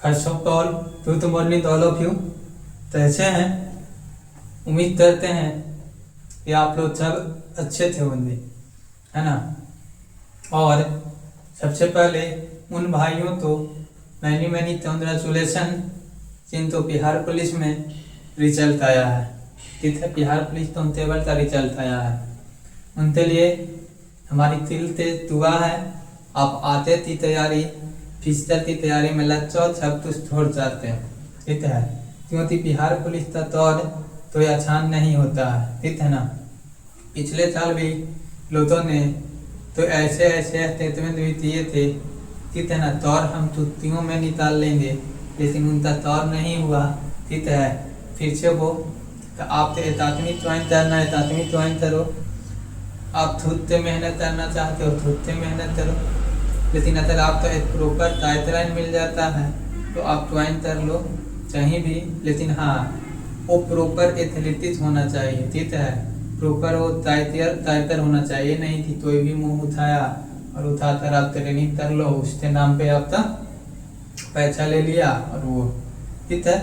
First of all good morning all of you. कैसे हैं? उम्मीद करते हैं कि आप लोग सब अच्छे थे होंगे, है ना। और सबसे पहले उन भाइयों तो मैनी कंग्रेचुलेसन जिन तो बिहार पुलिस में रिजल्ट आया है। ठीक है, बिहार पुलिस कांस्टेबल का रिजल्ट आया है। उनके लिए हमारी दिल से दुआ है। आप आते थी तैयारी, फिजिकल की तैयारी में लग जाओ, सब कुछ छोड़ जाते हैं। ठीक है, क्योंकि बिहार पुलिस का दौर तो आसान नहीं होता है। ठीक है ना। पिछले साल भी लोगों ने तो ऐसे ऐसे स्टेटमेंट भी दिए थे, ठीक है ना, दौर हम छुट्टियों में निकाल लेंगे, लेकिन उनका दौर नहीं हुआ। ठीक है, फिर से वो आप तो एकादमी ज्वाइन करना है, एकादमी ज्वाइन करो। आप खुद से मेहनत करना चाहते हो, खुद से मेहनत करो। लेकिन अगर आपको एक प्रॉपर गाइडलाइन मिल जाता है तो आप ज्वाइन कर लो कहीं भी। लेकिन हाँ, वो प्रॉपर एथलेटिक्स होना चाहिए। ठीक है, प्रॉपर वो टाइटर होना चाहिए। नहीं कि कोई भी मुंह उठाया और उठाकर आप ट्रेनिंग कर लो, उसके नाम पे आपका पैसा ले लिया और वो। ठीक है,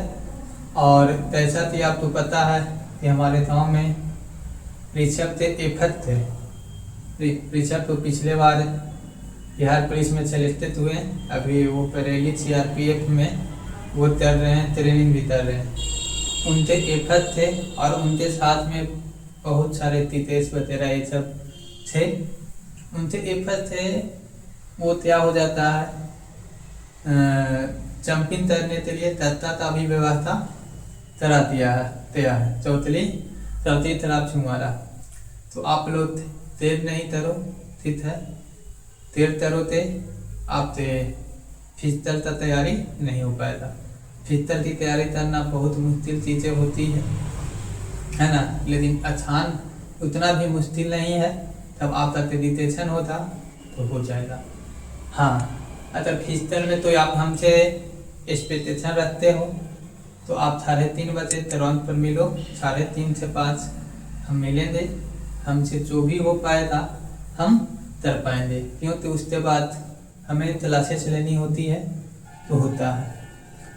और पैसा थी आपको पता है कि हमारे गाँव में ऋषभ थे, एफत थे। ऋषभ तो पिछले बार बिहार पुलिस में सेलेक्टेड हुए, अभी वो बरेली CRPF में वो कर रहे हैं, ट्रेनिंग भी कर रहे हैं। उनके एफत थे और उनके साथ में बहुत सारे तितेश वगैरह ये सब थे। उनके एफत थे, वो क्या हो जाता है, जंपिंग करने के लिए तत्ता का भी व्यवस्था करा दिया है। चौथी तरफ छुमारा। तो आप लोग देर नहीं करो, ठीक है, देर करो थे आप फिजिकल का तैयारी नहीं हो पाएगा। फिजिकल की तैयारी करना बहुत मुश्किल चीज़ें होती है ना, लेकिन आसान उतना भी मुश्किल नहीं है। तब आपका डिटेशन होता तो हो जाएगा। हाँ, अगर फिजिकल में तो आप हमसे एक्सपेक्टेशन रखते हो तो आप 3:30 बजे तुरंत पर मिलो। 3:30 से 5 हम मिलेंगे। हमसे जो भी हो पाएगा हम कर पाएंगे, क्योंकि उसके बाद हमें क्लासेस लेनी होती है तो होता है।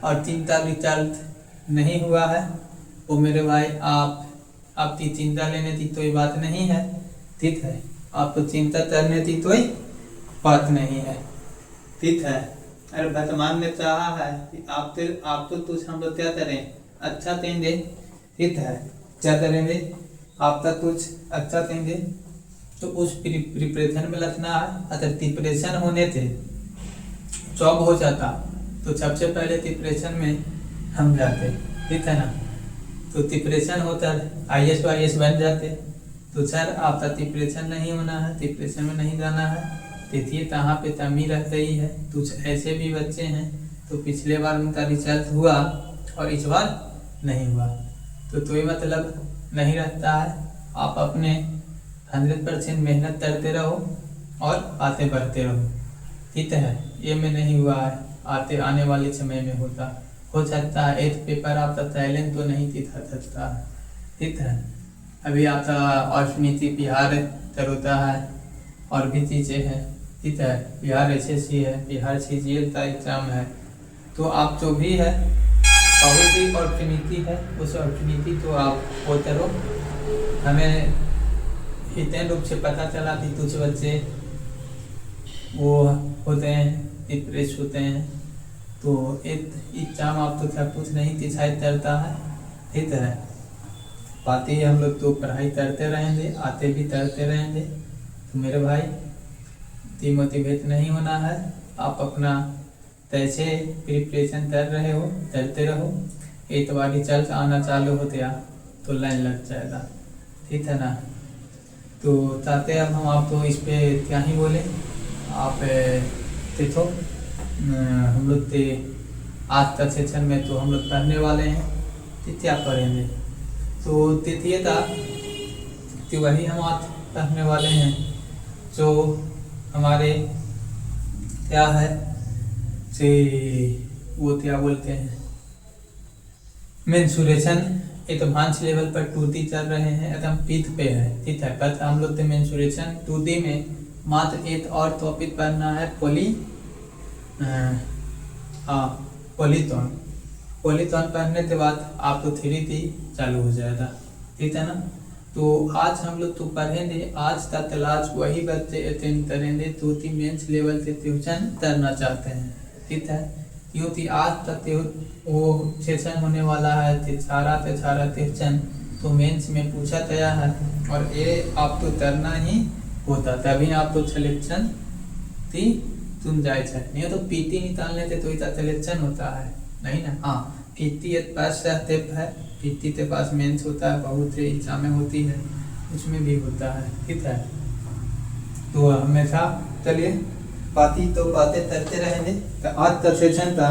और चिंता रिजल्ट नहीं हुआ है वो मेरे भाई, आपकी चिंता लेने की कोई बात नहीं है। ठीक है, आपको चिंता करने की कोई बात नहीं है। ठीक है, अरे वर्तमान ने चाहा है कि आप तो कुछ हम लोग क्या करें, अच्छा देंगे। ठीक है, क्या करेंगे, आपका कुछ अच्छा देंगे तो उस प्रिपरेशन में लगना है। अगर प्रिपरेशन होने थे जॉब हो जाता तो सबसे पहले प्रिपरेशन में हम जाते। ठीक है ना, तो प्रिपरेशन होता IAS बन जाते। तो सर आपका प्रिपरेशन नहीं होना है, प्रिपरेशन में नहीं जाना है। देखिए कहाँ पे कमी रह गई है। कुछ ऐसे भी बच्चे हैं तो पिछले बार उनका रिजल्ट हुआ और इस बार नहीं हुआ, तो कोई मतलब नहीं रहता है। आप अपने 100% मेहनत करते रहो और आगे बढ़ते रहो। ठीक है, ये में नहीं हुआ है, आने वाले समय में हो सकता है। एक पेपर आपका टैलेंट तो नहीं दिखा सकता है। ठीक है, अभी आपका ऑर्फिनिटी बिहार होता है और भी चीज़ें हैं। ठीक है, बिहार SSC है, बिहार CGL का एग्ज़ाम है। तो आप जो भी है बहुत ही ऑर्फिनिटी है, उस ऑर्फिनिटी को आप होते रहो। हमें इतने रूप से पता चला कि कुछ बच्चे वो होते हैं, डिप्रेस होते हैं, तो एक एग्जाम आप तो सब कुछ नहीं डिसाइड करता है। ठीक है, बातें हम लोग तो पढ़ाई करते रहेंगे, आते भी करते रहेंगे। तो मेरे भाई डिमोटिवेट नहीं होना है। आप अपना कैसे प्रिपरेशन कर रहे हो करते रहो। एक बार रिजल्ट आना चालू हो गया तो लाइन लग जाएगा। ठीक है ना। तो चाहते हैं अब हम आपको इस पे क्या ही बोले। आप देखो, हम लोग के आज का सेक्शन में तो हम लोग पढ़ने वाले हैं। तो क्या पढ़ेंगे, तो देखिए था कि वही हम आज पढ़ने वाले हैं जो हमारे क्या है से वो क्या बोलते हैं, मेंसुरेशन एडवांस लेवल पर 2D चल रहे हैं, एकदम पीक पे है। ठीक है, बस हम लोग मेंसुरेशन 2D में मात्र एक और टॉपिक पढ़ना है, पॉलीथॉन। पॉलीथॉन पहनने के बाद आपको 3D चालू हो जाएगा, ठीक है ना। तो आज हम लोग तो पढ़ेंगे आज का क्लास वही बच्चे अटेंड करेंगे जो कि मेंस लेवल से ट्यूशन करना चाहते हैं, ठीक है। क्योंकि आज तक वो सेशन होने वाला है छारा ट्यूशन, तो मेंस में पूछा गया है और ये आपको करना ही होता, तभी आपको सिलेक्शन थी सुन जाए है। नहीं तो पीटी निकालने से तो इतना सिलेक्शन होता है नहीं ना। हाँ, पीटी एक पास स्टेप है, पीटी के पास मेंस होता है, बहुत से एग्जामें होती है उसमें भी होता है, ठीक है। तो हमेशा चलिए बातें करते रहेंगे। तो आज का सेशन का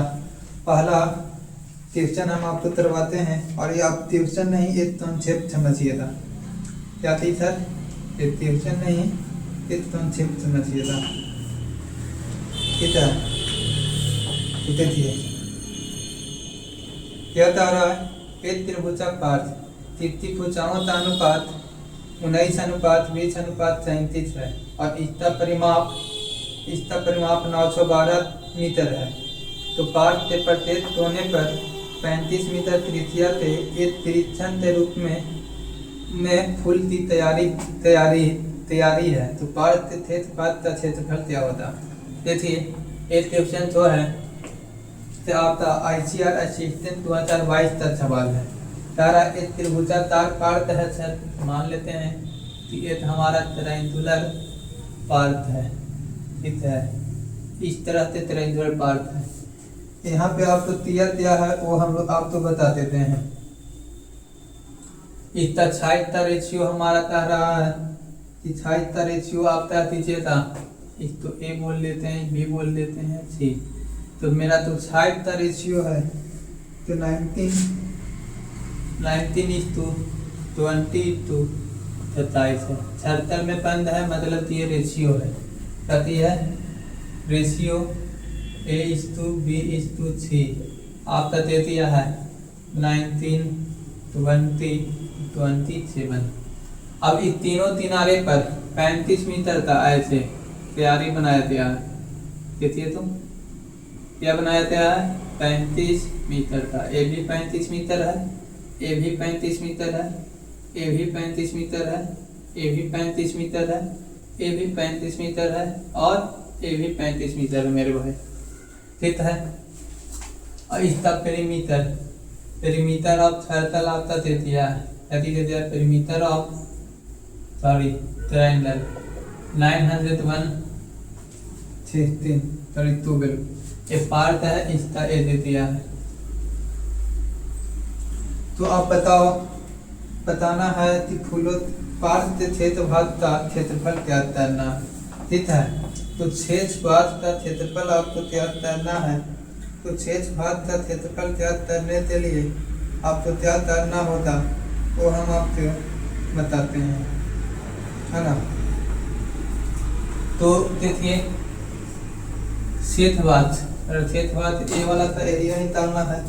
पहला ट्यूशन हम आपको करवाते हैं, और ये आप ट्यूशन नहीं एक कॉन्सेप्ट समझिएगा। क्या थी सर? ये ट्यूशन नहीं एक कॉन्सेप्ट समझिएगा, ठीक है। क्या कह रहा है? एक त्रिभुजाकार तिथि भुजाओं का अनुपात 19:20:37 है और इसका परिमाप 912 मीटर है। तो पार्थ के प्रत्येक कोने पर 35 मीटर त्रिज्या से एक तिरछन के रूप में फूल की तैयारी है। तो पार्थ के क्षेत्रफल का क्षेत्रफल क्या होता? देखिए एक क्वेश्चन जो है तो आपका ICR असिस्टेंट 2022 का सवाल है। तारा एक त्रिभुजाकार पार्थ है सर, मान लेते हैं कि एक हमारा ट्रायंगुलर पार्थ है, ठीक है। इस तरह से ट्रायंगुलर पार्थ है। यहाँ पे आपको क्या है वो हम लोग आपको बता देते हैं। इसका साइड का रेशियो हमारा कह रहा है कि साइड का रेशियो आप क्या कीजिएगा, इसको A बोल लेते हैं, B बोल देते हैं, C। तो मेरा तो साइड का रेशियो है तो 19:20:27 है। 76 में बंद है, मतलब ये रेशियो है। कति है रेशियो A:B:C। आपका दे दिया है 19:20:27। अब इस तीनों किनारे पर 35 मीटर का ऐसे तैयारी बनाया गया है। देखिए तो क्या बनाया गया है? 35 मीटर का। ए भी 35 मीटर है, ए भी 35 मीटर है, ए भी 35 मीटर है, ए भी 35 मीटर है, ए भी 35 मीटर है और ए भी 35 मीटर है मेरे भाई, ठीक है। और इसका पेरीमीटर ऑफ सर्कल आपका दे दिया है, यदि दे दिया पेरीमीटर ऑफ ट्रायंगल 901/16 ये पार्ट है, इसका ए दे दिया है। तो आप बताना है कि फूलों पार्ट के क्षेत्रफल का क्षेत्रफल क्या करना, ठीक है। तो शेष भाग का क्षेत्रफल आपको क्या करना है? तो शेष भाग का क्षेत्रफल क्या करने के लिए आपको क्या करना होगा वो हम आपको बताते हैं, है ना। तो देखिए क्षेत्रफल ए वाला का एरिया निकालना है।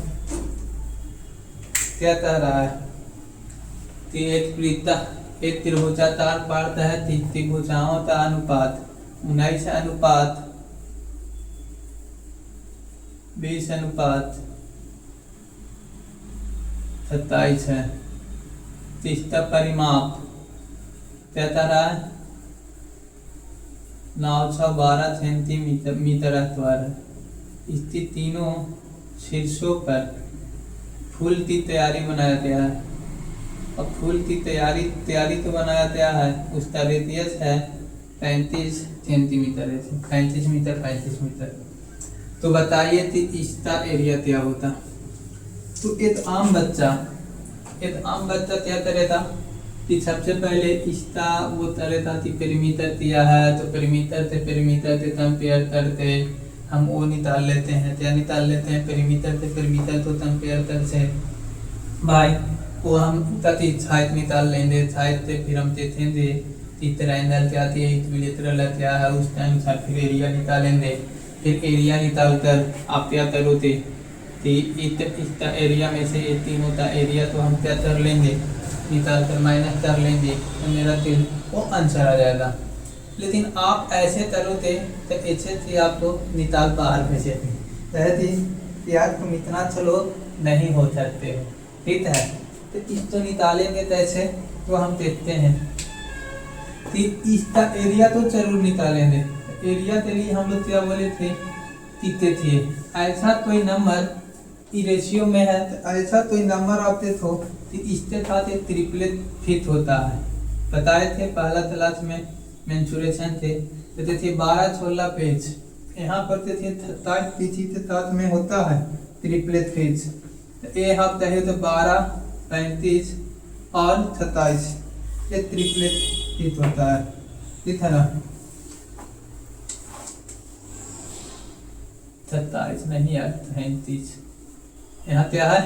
क्या कह रहा है कि एक त्रिभुजाकार पार्थ है, त्रिभुजाओं का अनुपात 19:20:27 है। इसका परिमाप क्या कह रहा है? 912 सेंटीमीटर है। इसकी तीनों शीर्षों पर फूल की तैयारी बनाया गया है और फूल की तैयारी तो बनाया गया है। उसका रेडियस है 35 सेंटीमीटर है, 35 मीटर। तो बताइए कि इसका एरिया क्या होता? तो एक आम बच्चा क्या करेगा कि सबसे पहले इसका वो करेगा कि पेरीमीटर दिया है तो पेरीमीटर से कंपेयर करके हम वो निकाल लेते हैं। क्या निकाल लेते हैं? पेरीमीटर तो कंपेयर करके भाई वो हम कति साइड निकाल लेंगे, साइड से फिर हम देखेंगे ट्रायंगल क्या थी, इक्विलेटरल क्या है, उसके अनुसार फिर एरिया निकालेंगे। फिर एरिया निकाल कर आप क्या करोगे कि इसका एरिया में से ये तीनों का एरिया तो हम क्या कर लेंगे, निकाल कर माइनस कर लेंगे, तो मेरा दिल वो आंसर आ जाएगा। लेकिन आप ऐसे करोगे तो ऐसे थी आपको निकाल बाहर भेजे थी कि यार तुम इतना चलो नहीं हो सकते हो, ठीक है। तो इस तो निकालेंगे कैसे, तो हम देखते हैं कि इसका एरिया तो जरूर निकालेंगे। एरिया के लिए हम लोग क्या बोले थे, कितने थे, ऐसा कोई नंबर रेशियो में है, तो ऐसा कोई नंबर आपके हो कि इसके साथ एक ट्रिपलेट फिट होता है। बताए थे पहला क्लास में मेंसुरेशन थे, तो थे 12-16 पेज, यहाँ पर थे 27 पीछी के साथ में होता है ट्रिपलेट पेज। तो ये आप कहे तो 12, 35 और 27 ये ट्रिपलेट फिट होता है, ठीक है ना। 27 नहीं यार 33, यहाँ क्या है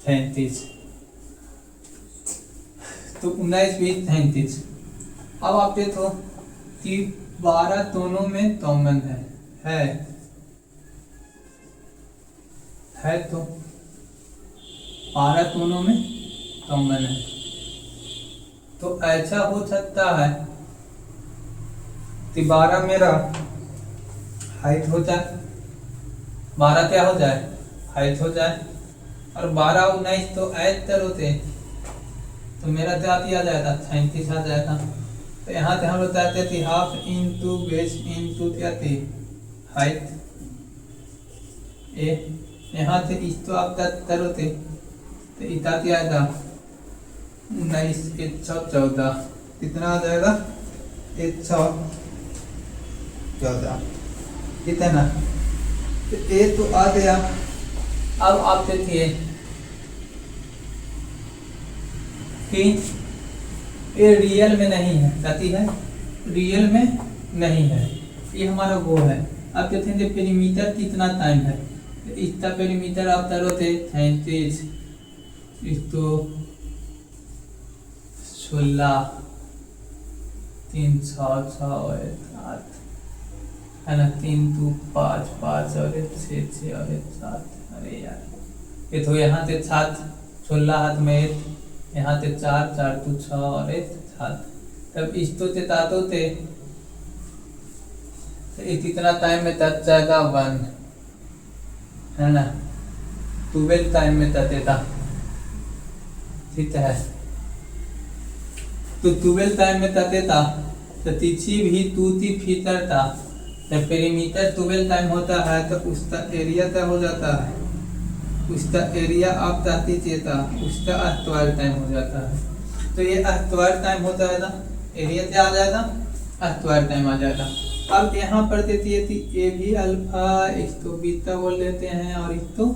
33, तो 19, 20, 33। अब आप देखो कि 12 दोनों में कॉमन है तो 12 दोनों में कॉमन है, तो ऐसा हो सकता है कि 12 मेरा हाइट हो जाए, 12 क्या हो जाए हाइट हो जाए, और 12, 19 तो ऐड करोगे तो मेरा क्या आ जाएगा 37 आ जाएगा। तो यहाँ से हम लोग कहते थे हाफ इंटू बेस इंटू क्या थी हाइट ए, यहाँ से इस तो आप करोगे तो इतना क्या आएगा 19, 114, कितना आ जाएगा 114, कितना, तो ए तो आ गया। अब आप देखिए कि ये रियल में नहीं है, कहती है रियल में नहीं है, ये हमारा वो है। अब कहते हैं पेरीमीटर कितना टाइम है, तो इसका पेरीमीटर आप करो थे 37, इसको 16, 3, 6, 7 है ना, 3, 2, 5, 5 और 6, 6 और 7, अरे यार ये तो यहाँ से 7, 16 हाथ में 1, यहाँ से 4, 4, 2, 6 और 7, तब इस तो तातो थे कितना टाइम में तक जाएगा 1 है ना, 12 टाइम में ततेता, ठीक है। तो 12 टाइम में ततेता तो तीछी भी तूती फीतर था, जब पेरीमीटर 12 टाइम होता है तो उसका एरिया क्या हो जाता है, उसका एरिया आप चाहती चेता उसका 12 टाइम हो जाता है। तो ये 12 टाइम होता है ना, एरिया क्या आ जाएगा 12 टाइम आ जाएगा। अब यहाँ पर देती है कि ए भी अल्फा, इसको बीटा बोल देते हैं और इसको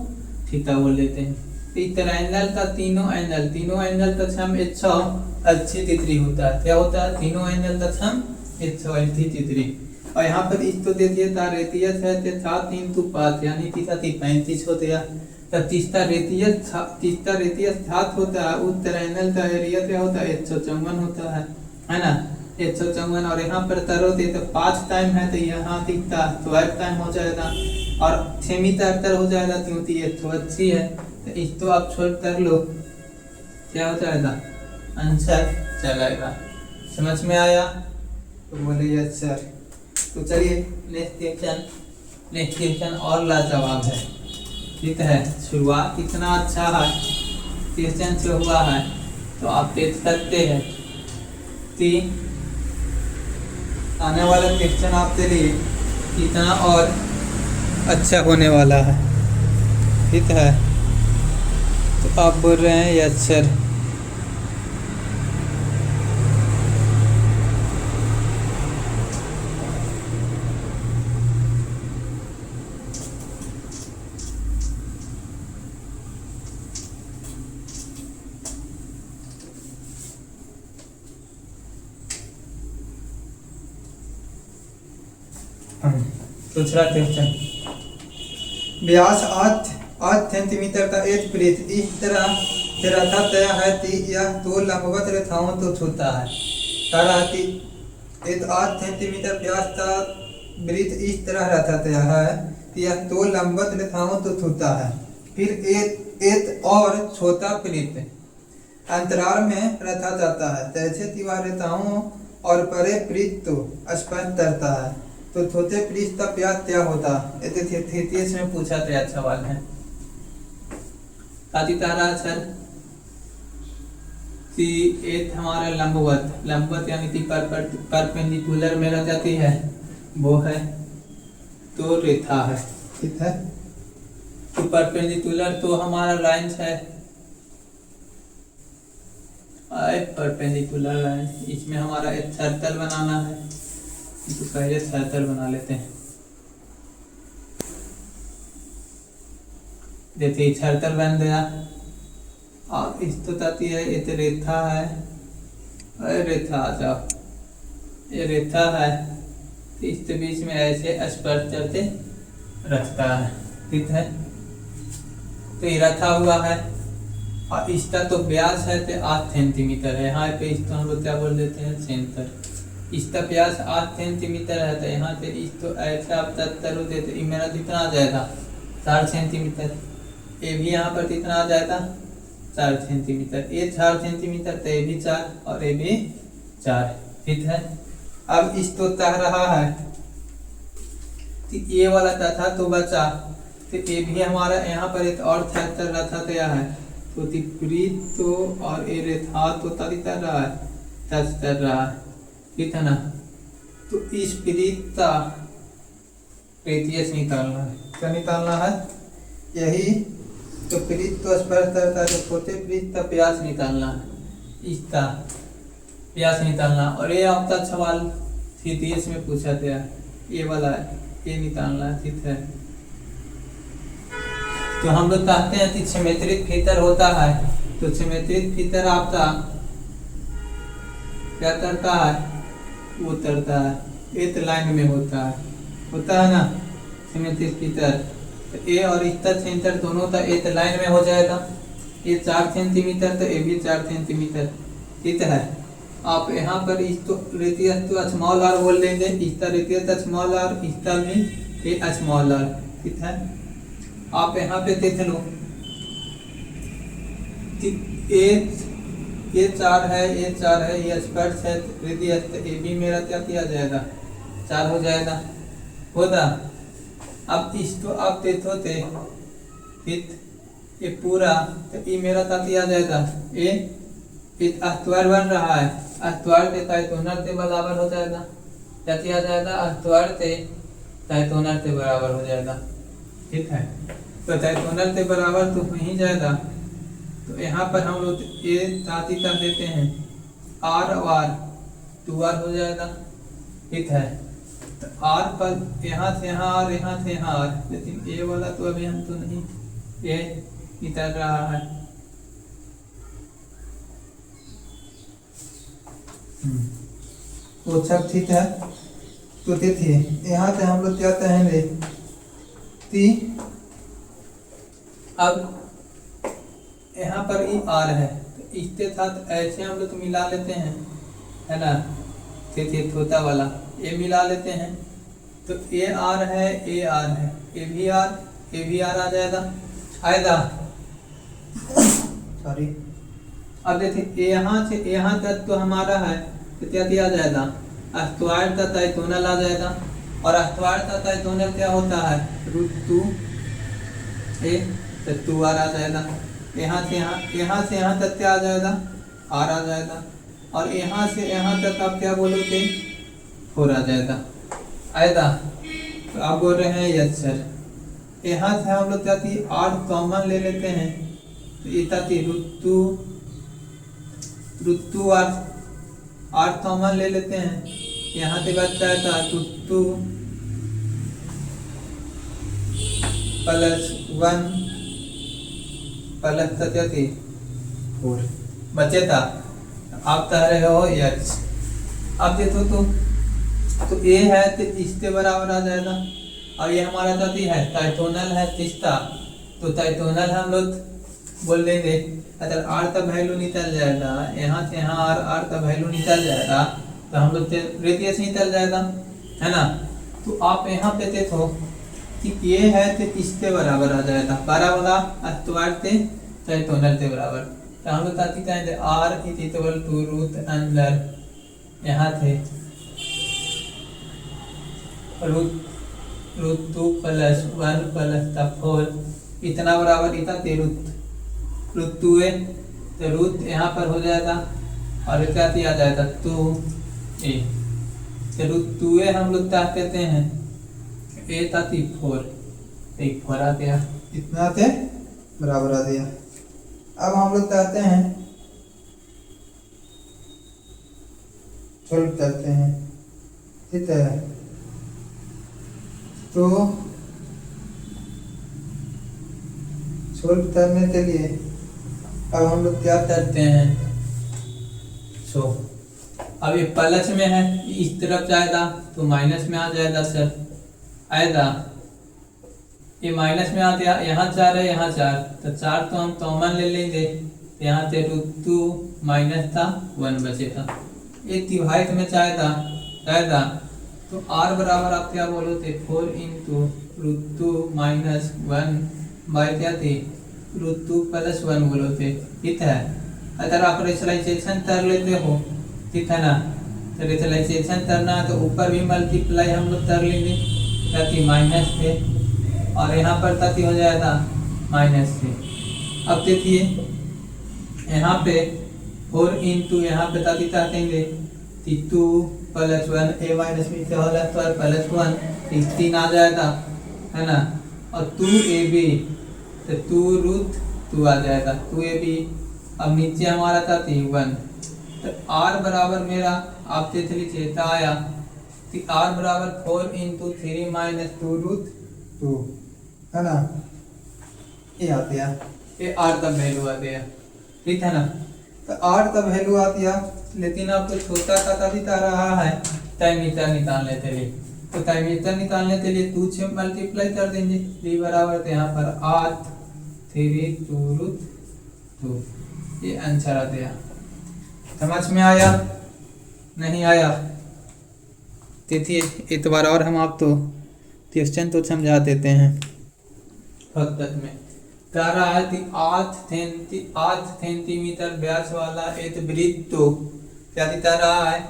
थीटा बोल देते हैं। तो इस ट्रायंगल का तीनों एंगल का सम 180 होता है, क्या होता है तीनों एंगल का सम 180। और यहाँ पर इसको देती है रेडियस है 7 into 5 यानी 35 होते हैं। तब तीसरा रेडियस 7 होता है, उस ट्रायंगल का एरिया क्या होता है 154 होता है ना 154। और यहाँ पर तरोते तो 5 टाइम है तो यहाँ दिखता 12 टाइम हो जाएगा, और सेमीटर हो जाएगा क्योंकि 180 है। तो इसको आप छोड़ कर लो, क्या हो जाएगा आंसर चलेगा। समझ में आया तो बोले यस सर। तो चलिए नेक्स्ट क्वेश्चन और लाजवाब है, ठीक है। शुरुआत कितना अच्छा है क्वेश्चन से हुआ है, तो आप देख सकते हैं कि आने वाला क्वेश्चन आपके लिए कितना और अच्छा होने वाला है, ठीक है। तो आप बोल रहे हैं यस सर। दूसरा क्वेश्चन, व्यास 8 सेंटीमीटर का एक वृत्त इस तरह से रखा गया है कि यह 2 लंबवत रेखाओं को छूता है। कहा कि एक 8 सेंटीमीटर व्यास का वृत्त इस तरह रखा गया है कि यह 2 लंबवत रेखाओं को छूता है। फिर एक और छोटा वृत्त अंतराल में रखा जाता है, जैसे कि वह रेखाओं और बड़े वृत्त को स्पष्ट करता है। तो थोते पृष्ठ प्यास क्या होता ये तृतीय में पूछा था सवाल है। ताती तारा सर कि एक हमारा लंबवत यानी कि परपेंडिकुलर मेरा जाती है वो है तो रेखा है, ठीक है। तो परपेंडिकुलर तो हमारा लाइन है परपेंडिकुलर लाइन, इसमें हमारा एक सर्कल बनाना है तो पहले सर्कल बना लेते हैं। देखिए सर्कल बन गया और इस तो ताती है ये तो रेखा है, अरे रेखा आ जाओ, ये रेखा है तो इसके बीच में ऐसे स्पर्श करके रखता है, ठीक है। तो ये रखा हुआ है और इसका तो व्यास है तो 8 सेंटीमीटर है। यहाँ पे इसको हम लोग क्या बोल देते हैं सेंटर। इसका व्यास 8 सेंटीमीटर है तो यहाँ पे इसको ऐसे आप तरो देते ये मेरा कितना आ जाएगा 4 सेंटीमीटर। ये भी यहाँ पर कितना आ जाएगा 4 सेंटीमीटर, ये 4 सेंटीमीटर तो ये भी 4 और ये भी 4, ठीक है। अब इसको तह रहा है तो ये वाला तथा तो बचा तो ये भी हमारा यहाँ पर एक और सर्कल रखा गया है तो विपरीत तो और ये रेखा तो तरी कर रहा है टच कर रहा है, ठीक है ना। तो इस विपरीतता रेडियस निकालना है, क्या निकालना है यही तो विपरीत तो स्पर्श करता है तो छोटे विपरीत का व्यास निकालना है, इसका व्यास निकालना। और ये आपका सवाल सीधीएस में पूछा गया ये वाला ये निकालना है, ठीक है। तो हम लोग कहते हैं कि सिमेट्रिक फिगर होता है तो सिमेट्रिक फिगर आपका क्या करता है वो उतरता है एक लाइन में होता है ना सिमेट्रिक फिगर। तो ए और इसका सेंटर दोनों का एक लाइन में हो जाएगा, ये 4 सेंटीमीटर तो ये भी 4 सेंटीमीटर, ठीक है। आप यहाँ पर इसको रेडियस तो स्मॉल आर बोल देंगे, इसका रेडियस स्मॉल आर, इसका भी ये स्मॉल आर, ठीक है। आप यहाँ पे देख लो ये 4 है ये 4 है ये स्पर्श है रेडियस ये भी मेरा क्या किया जाएगा 4 हो जाएगा होता। अब इसको आप देखो थे ये पूरा तो ये मेरा क्या किया जाएगा ये अस्त्वार बन रहा है, अस्त्वार के तैतोनर के बराबर हो जाएगा, क्या किया जाएगा अस्त्वार के तैतोनर के बराबर हो जाएगा, ठीक है। तो तैतोनर के बराबर तो हो ही जाएगा। तो यहाँ पर हम लोग ये ताती कर देते हैं आर और आर 2r हो जाएगा, ठीक है। तो आर पर यहाँ से यहाँ आर यहाँ से यहाँ आर, लेकिन ये वाला तो अभी हम तो नहीं ये निकल रहा है। तो सब ठीक है। तो देखिए यहाँ से हम लोग क्या कहेंगे कि अब यहाँ पर ई आर है तो इसके साथ ऐसे हम लोग मिला लेते हैं, है ना। देखिए छोटा वाला ये मिला लेते हैं तो ए आर है ए आर है ए भी आर आ जाएगा आएगा सॉरी। अब देखिए यहाँ से यहाँ तक तो हमारा है तो क्या दिया जाएगा अस्त्वार का तैतोनल आ जाएगा। और अस्त्वार का तैतोनल क्या होता है √2 ए तो 2r आ जाएगा। यहाँ से यहाँ तक क्या आ जाएगा r आ जाएगा। और यहाँ से यहाँ तक आप क्या बोलोगे 4 आ जाएगा आएगा। तो आप बोल रहे हैं यस सर। यहाँ से हम लोग क्या थी r कॉमन ले लेते हैं तो ये थी √2 r कॉमन ले लेते हैं, यहाँ से बचता है √2 + 1 प्लस क्या थी 4 बचे था। आप कह रहे हो यस। अब देखो तो ये है तो इसके बराबर आ जाएगा। और ये हमारा जाती है तैतोनल है तीसरा तो तैतोनल हम लोग बोल देंगे अगर r का वैल्यू निकल जाएगा यहाँ से यहाँ r का वैल्यू निकल जाएगा तो हम लोग रेडियस निकल जाएगा, है ना। तो आप यहाँ पे देखो कि ये है तो इसके बराबर आ जाएगा 12 वाला अस्त्वार से तैतोनल के बराबर। तो हम लोग ताकि कहेंगे r √√, यहाँ थे रूट 2 प्लस 1 प्लस 4 इतना बराबर इतना ते रूट 2 है, तो रूट यहाँ पर हो जाएगा और क्या आ जाएगा 2a। तो रूट 2a हम लोग क्या कहते हैं, a था 4, 4 आ गया, इतना आते बराबर आ गया। अब हम लोग कहते हैं सॉल्व करते हैं, ठीक है। तो सॉल्व करने के लिए अब हम लोग क्या करते हैं, अब ये प्लस में है, इस तरफ जाएगा तो माइनस में आ जाएगा सर, आएगा ये माइनस में आ गया, यहाँ 4 है यहाँ 4, तो 4 तो हम कॉमन ले लेंगे, यहाँ से रूट 2 माइनस था 1 बचेगा, ये डिवाइड में जाएगा तो r बराबर आप क्या बोलो थे 4 इंटू रूट 2 माइनस 1 बाई क्या थे रूट 2 प्लस 1 बोलो थे, ठीक है। अगर आप रेशनलाइजेशन कर लेते हो, ठीक है ना, तो रेशनलाइजेशन करना है तो ऊपर भी मल्टीप्लाई हम लोग कर लेंगे, ताकि माइनस थे और यहाँ पर ताकि हो जाएगा माइनस थे। अब देखिए यहाँ पे 4 इंटू यहाँ पे ताकि क्या कहेंगे 2 प्लस 1 a माइनस बी से हो जाता है प्लस 1 3 आ जाएगा, है ना, और 2ab तो 2 रूट 2 आ जाएगा 2ab। अब नीचे हमारा था 1, तो r बराबर मेरा आप देख लीजिए क्या आया, तो r बराबर 4 इंटू 3 माइनस 2 रूट 2, है ना, ये आ गया, ये r का वैल्यू आ गया, ठीक है ना। तो r का वैल्यू आ गया, लेकिन आपको छोटा का दिखा रहा है टाइमीटर निकालने के लिए, तो टाइमीटर निकालने के लिए 2 से मल्टीप्लाई कर देंगे, b बराबर तो यहाँ पर 8 3 2 रूट 2, ये आंसर आ गया। समझ में आया नहीं आया, देखिए एक बार और हम आपको क्वेश्चन तो समझा देते हैं। फक्त में कह रहा है कि 8 सेंटीमीटर व्यास वाला एक वृत्त तो क्या दिखा रहा है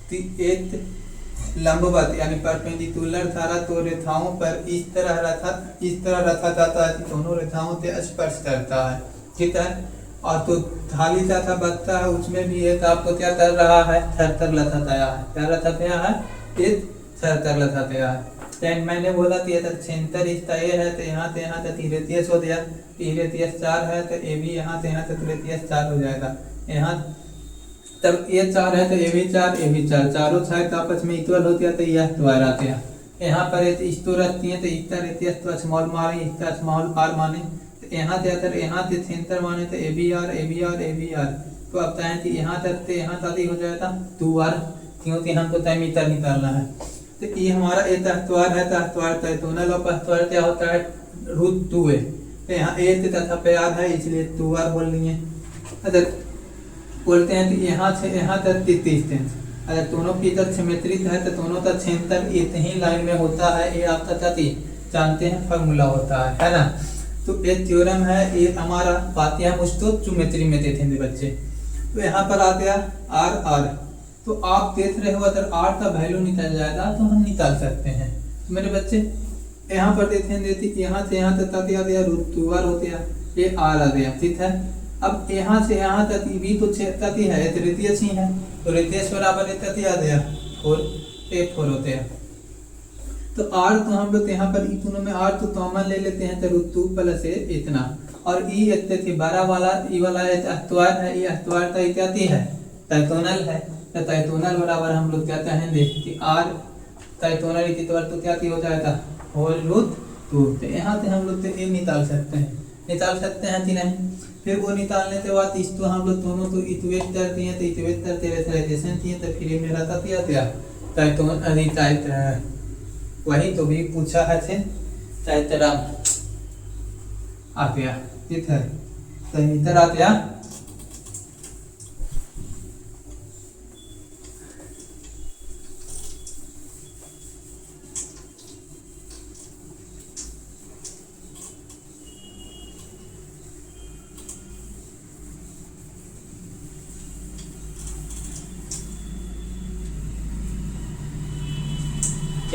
कि एक लंबवत यानी परपेंडिकुलर धारा तो रेखाओं पर इस तरह रखा जाता है कि दोनों रेखाओं से स्पर्श करता है, ठीक है। और तो थाली जैसा बचता है उसमें भी एक आपको क्या कर रहा है सर्कल लथा गया है, क्या लथा गया है एक सर्कल लथा गया है। मैंने बोला कि अगर सेंटर इस ये है तो यहाँ से यहाँ तक रेडियस हो गया, रेडियस 4 है तो ए भी यहाँ से यहाँ तक रेडियस 4 हो जाएगा, यहाँ तब ये 4 है तो ए भी 4 ए भी 4, चारों साइड आपस में इक्वल हो गया तो यह द्वारा गया। यहाँ पर इस तो रखती है तो इसका रेडियस तो स्मॉल मारे, इसका स्मॉल आर माने, तो यहाँ से अगर यहाँ से सेंटर माने तो A B R A B R A B R, तो अब चाहें कि यहाँ तक यहाँ तक हो जाएगा 2r, क्योंकि हमको टाइमीटर निकालना है। तो ये हमारा एक तहत्वार है, तहत्वार तैतोनल और पहत्वार क्या होता है रूट 2 है, तो यहाँ ए से तथा प्यार है इसलिए 2r बोल लिए। अगर बोलते हैं कि यहाँ से यहाँ तक 30 सेंट, अगर दोनों की इधर सिमेट्रिक है तो दोनों का सेंटर एक ही लाइन में होता है, ये आप तथा जानते हैं फार्मूला होता है ना। तो ये थ्योरम है, ये हमारा बात हम उसको ज्योमेट्री में देते थे बच्चे। तो यहाँ पर आ गया आर आर, तो आप देख रहे हो अगर r का वैल्यू निकल जाएगा तो हम निकाल सकते हैं। तो मेरे बच्चे यहाँ पर देखेंगे कि यहाँ से यहाँ तक आ गया रूट 2r हो गया, ये r आ गया, ठीक है। अब यहाँ से यहाँ तक भी तो तक ही है, रेडियस ही है, तो रेडियस बराबर तक आ गया 4 होते हैं। तो r तो हम लोग यहाँ पर ई दोनों में r तो कॉमन ले लेते हैं, तो रूट 2 प्लस इतना, और ई इतने थी 12 वाला, ई वाला अस्तवार है, ये अस्तवार तो इत्यादि है तैतोनल है, तो तैतोनल बराबर हम लोग क्या कहेंगे कि r तैतोनल इतिवार तो क्या हो जाएगा होल रूट 2। तो यहाँ से हम लोग तो ये निकाल सकते हैं कि नहीं। फिर वो निकालने के बाद इसको हम लोग दोनों को इक्वेट करते हैं, तो इक्वेट करते रेशनलाइजेशन किए तो फिर मेरा था क्या तैतोनल वही तो भी पूछा है से तैतराम आ गया, ठीक है, तैमीटर आ गया।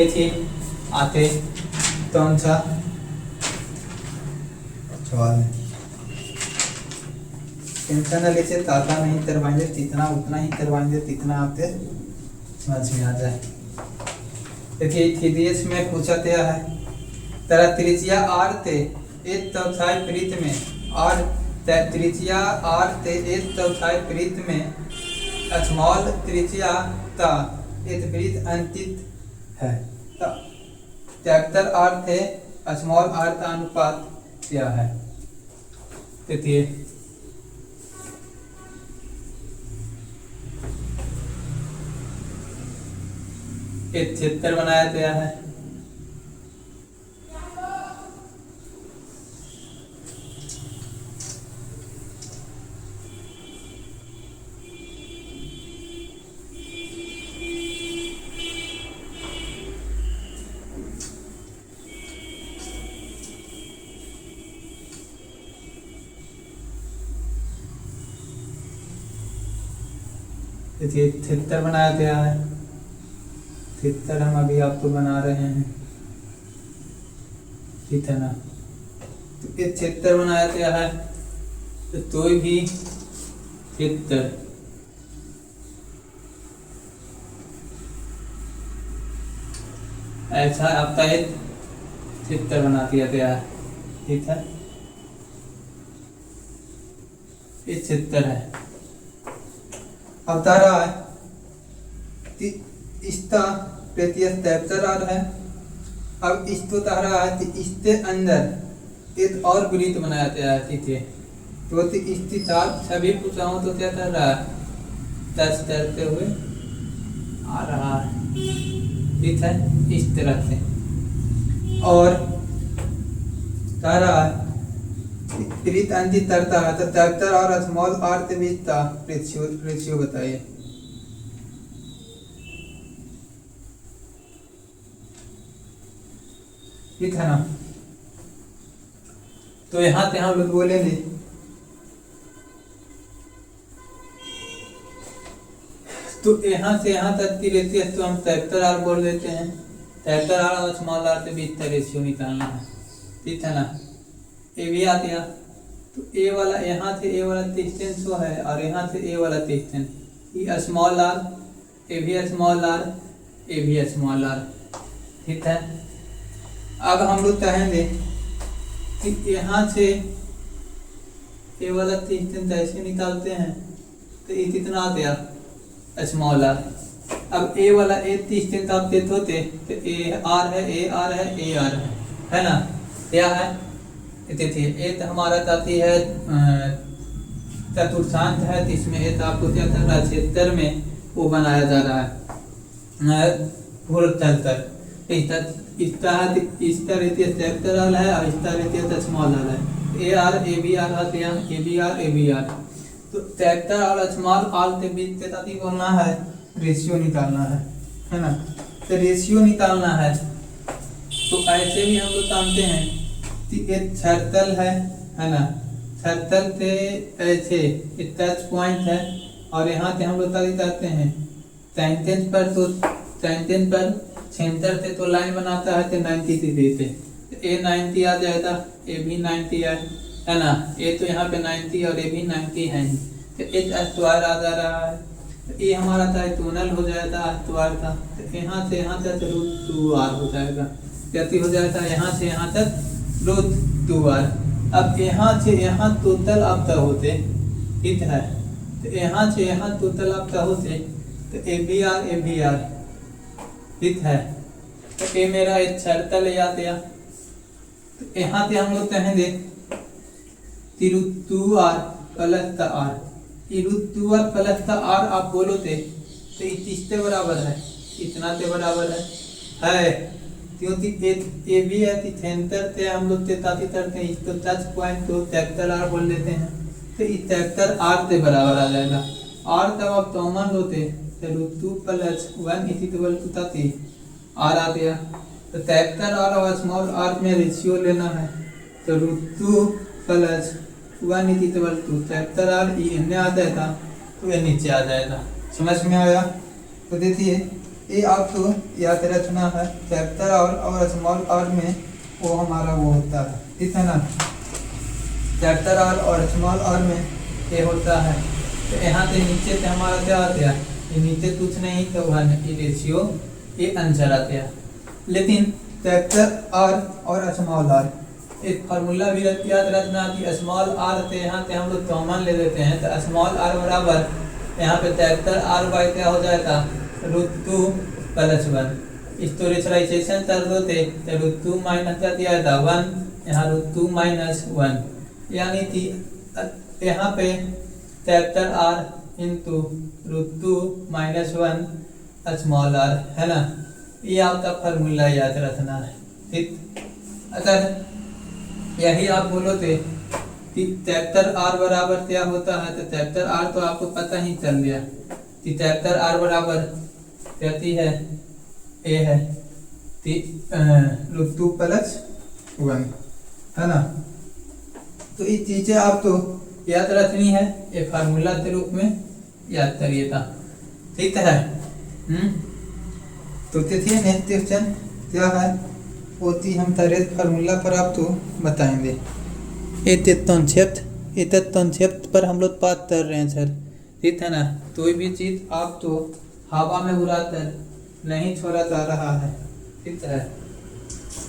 ये आते कौन सा सवाल टेंशन न लीजिए, ताता नहीं करवाएंगे, जितना उतना ही करवाएंगे, जितना आपके समझ में आ जाए। देखिए थीदियस में पूछा गया है तेरा त्रिज्या आर थे एक चौथाई वृत्त में और त्रिज्या आर थे एक चौथाई वृत्त में स्मॉल त्रिज्या का एक वृत्त अंकित है। कैपिटल आर थे स्मॉल आर का अनुपात क्या है? देखिए एक चित्र बनाया गया है। देखिए चित्र बनाया गया है, चित्र हम अभी आपको बना रहे हैं, ठीक है ना। तो एक चित्र बनाया गया है, तो कोई भी चित्र ऐसा आपका एक चित्र बना दिया गया है, ठीक है। ये चित्र है, अब तारा है इसका प्रत्यक्ष कैप्चर आ रहा है। अब इसको तारा है कि इसके अंदर एक और वृत्त बनाया गया है, ठीक है। तो इसकी साथ सभी पूछाऊं तो क्या कर रहा है, टच करते हुए आ रहा है, ठीक है, इस तरह से। और तारा वृत्त अंकित करता है, तो कैपिटल और स्मॉल आर के बीच का रेशियो बताइए। ठीक है ना। तो यहाँ से हम लोग बोलेंगे तो यहाँ से यहाँ तक की रहती है, तो हम कैपिटल आर बोल देते हैं। कैपिटल आर और स्मॉल आर के बीच का रेशियो निकालना है, ठीक है ना। ए भी आ गया, तो ए वाला यहाँ से ए वाला डिस्टेंस वो है और यहाँ से ए वाला डिस्टेंस, ये स्मॉल आर, ए भी स्मॉल आर, ए भी स्मॉल आर, ठीक है। अब हम लोग कहेंगे कि यहाँ से ए वाला डिस्टेंस ऐसे निकालते हैं, तो ये कितना आ गया स्मॉल आर। अब ए वाला ए डिस्टेंस आप देते होते तो ए आर है, ए आर है, ए आर है ना। क्या है देखिए, ए तो हमारा ताती है चतुर्थांश है, तो इसमें ए तो आपको क्या कर रहा है, क्षेत्र में वो बनाया जा रहा है पूर्ण चलकर। इसका रीतिय सेक्टरल है और इसका रीतिय स्मॉल है। A R A B R आते हैं, A B R A B R. तो सेक्टर और स्मॉल आर के बीच के ताती बोलना है, रेशियो निकालना है ना। तो रेशियो निकालना है, तो ऐसे भी हम लोग जानते हैं कि एक सर्कल है ना। सर्कल से ऐसे एक टच पॉइंट है और यहाँ से हम लोग तारीख करते हैं टेंजेंट पर, तो टेंजेंट पर सेंटर से तो लाइन बनाता है तो 90 डिग्री से, ए 90 आ जाएगा, ए भी 90 है ना। ए तो यहाँ पे 90 और ए भी 90 है, तो एच स्क्वायर आ जा रहा है। तो ये हमारा था टोनल हो जाएगा स्क्वायर का, तो यहाँ से यहाँ तक √2r हो जाएगा। कैसे हो जाएगा, यहाँ से यहाँ तक √2r। अब यहाँ से यहाँ टोटल अब तक होते, ठीक है। तो यहाँ से यहाँ टोटल अब तक होते, तो ए बी आर, ठीक है। तो ये मेरा एक सर्कल याद आया, तो यहाँ से हम लोग कहेंगे √2r plus r, √2r plus r आप बोलो थे तो किसके बराबर है, इतना के बराबर है क्योंकि ए भी है कि सेंटर से हम लोग ताती करते हैं, इसको टच पॉइंट को कैपिटल आर बोल लेते हैं, तो इस कैपिटल आर से बराबर आ जाएगा। और तब आप कॉमन होते तो √2 प्लस 1 इक्वल टू 30 आर आ गया। तो कैपिटल आर और स्मॉल आर में रेशियो लेना है, तो √2 plus 1 equal to capital R, ये इन्हें आ जाएगा तो ये नीचे आ जाएगा। समझ में आया। तो देखिए ये आपको याद रखना है, कैपिटल और स्मॉल आर में वो हमारा वो होता है, ठीक है ना। कैपिटल आर और स्मॉल आर में ये होता है। तो यहाँ से नीचे से हमारा क्या आता है, ये नीचे कुछ नहीं तो वन, ये रेशियो, ये आंसर आता है। लेकिन कैपिटल आर और स्मॉल आर एक फार्मूला भी याद रखना कि स्मॉल आर से यहाँ से हम लोग कॉमन ले लेते हैं, तो स्मॉल आर बराबर यहाँ पे कैपिटल आर बाई क्या हो जाएगा, √2 + 1। इसको रेशनलाइजेशन कर दो तो √2 माइनस क्या दिया था 1, यहाँ √2 - 1, यानी कि यहाँ पे capital R into √2 - 1 small R है ना। ये आपका फार्मूला याद रखना है, ठीक। अगर यही आप बोलो थे कि कैपिटल आर बराबर क्या होता है, तो कैपिटल आर तो आपको पता ही चल गया कि कैपिटल आर बराबर कहती है ए है √2 + 1 है ना। तो ये चीजें आपको याद रखनी है, ये फार्मूला के रूप में याद करिएगा, ठीक है। तो देखिए नेक्स्ट क्वेश्चन क्या है, होती हम तरह फार्मूला पर आपको बताएंगे। ये कॉन्सेप्ट पर हम लोग बात कर रहे हैं सर, ठीक है ना। कोई भी चीज़ आप तो हवा में उड़ाकर नहीं छोड़ा जा रहा है, ठीक है।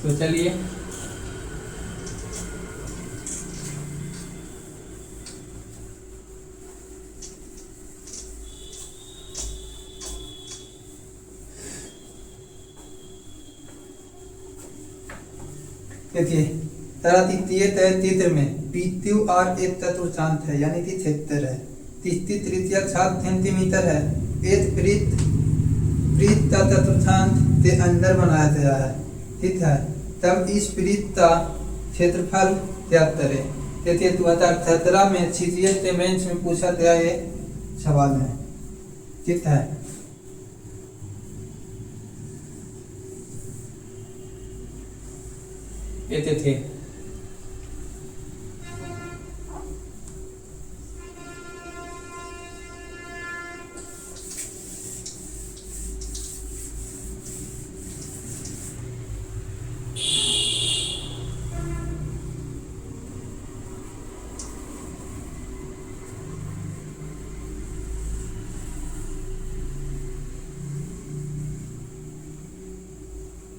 तो चलिए देखिए, तरातीय चित्र में PQR एक चतुर्थांश है, यानी कि क्षेत्र है। इसकी त्रिज्या 7 सेंटीमीटर है। एक वृत्त का चतुर्थांश के अंदर बनाया गया है, ठीक है। तब इस वृत्त का क्षेत्रफल ज्ञात करें। देखिए 2017 में CGS के मेंस में पूछा गया ये सवाल है, ठीक है। ये थे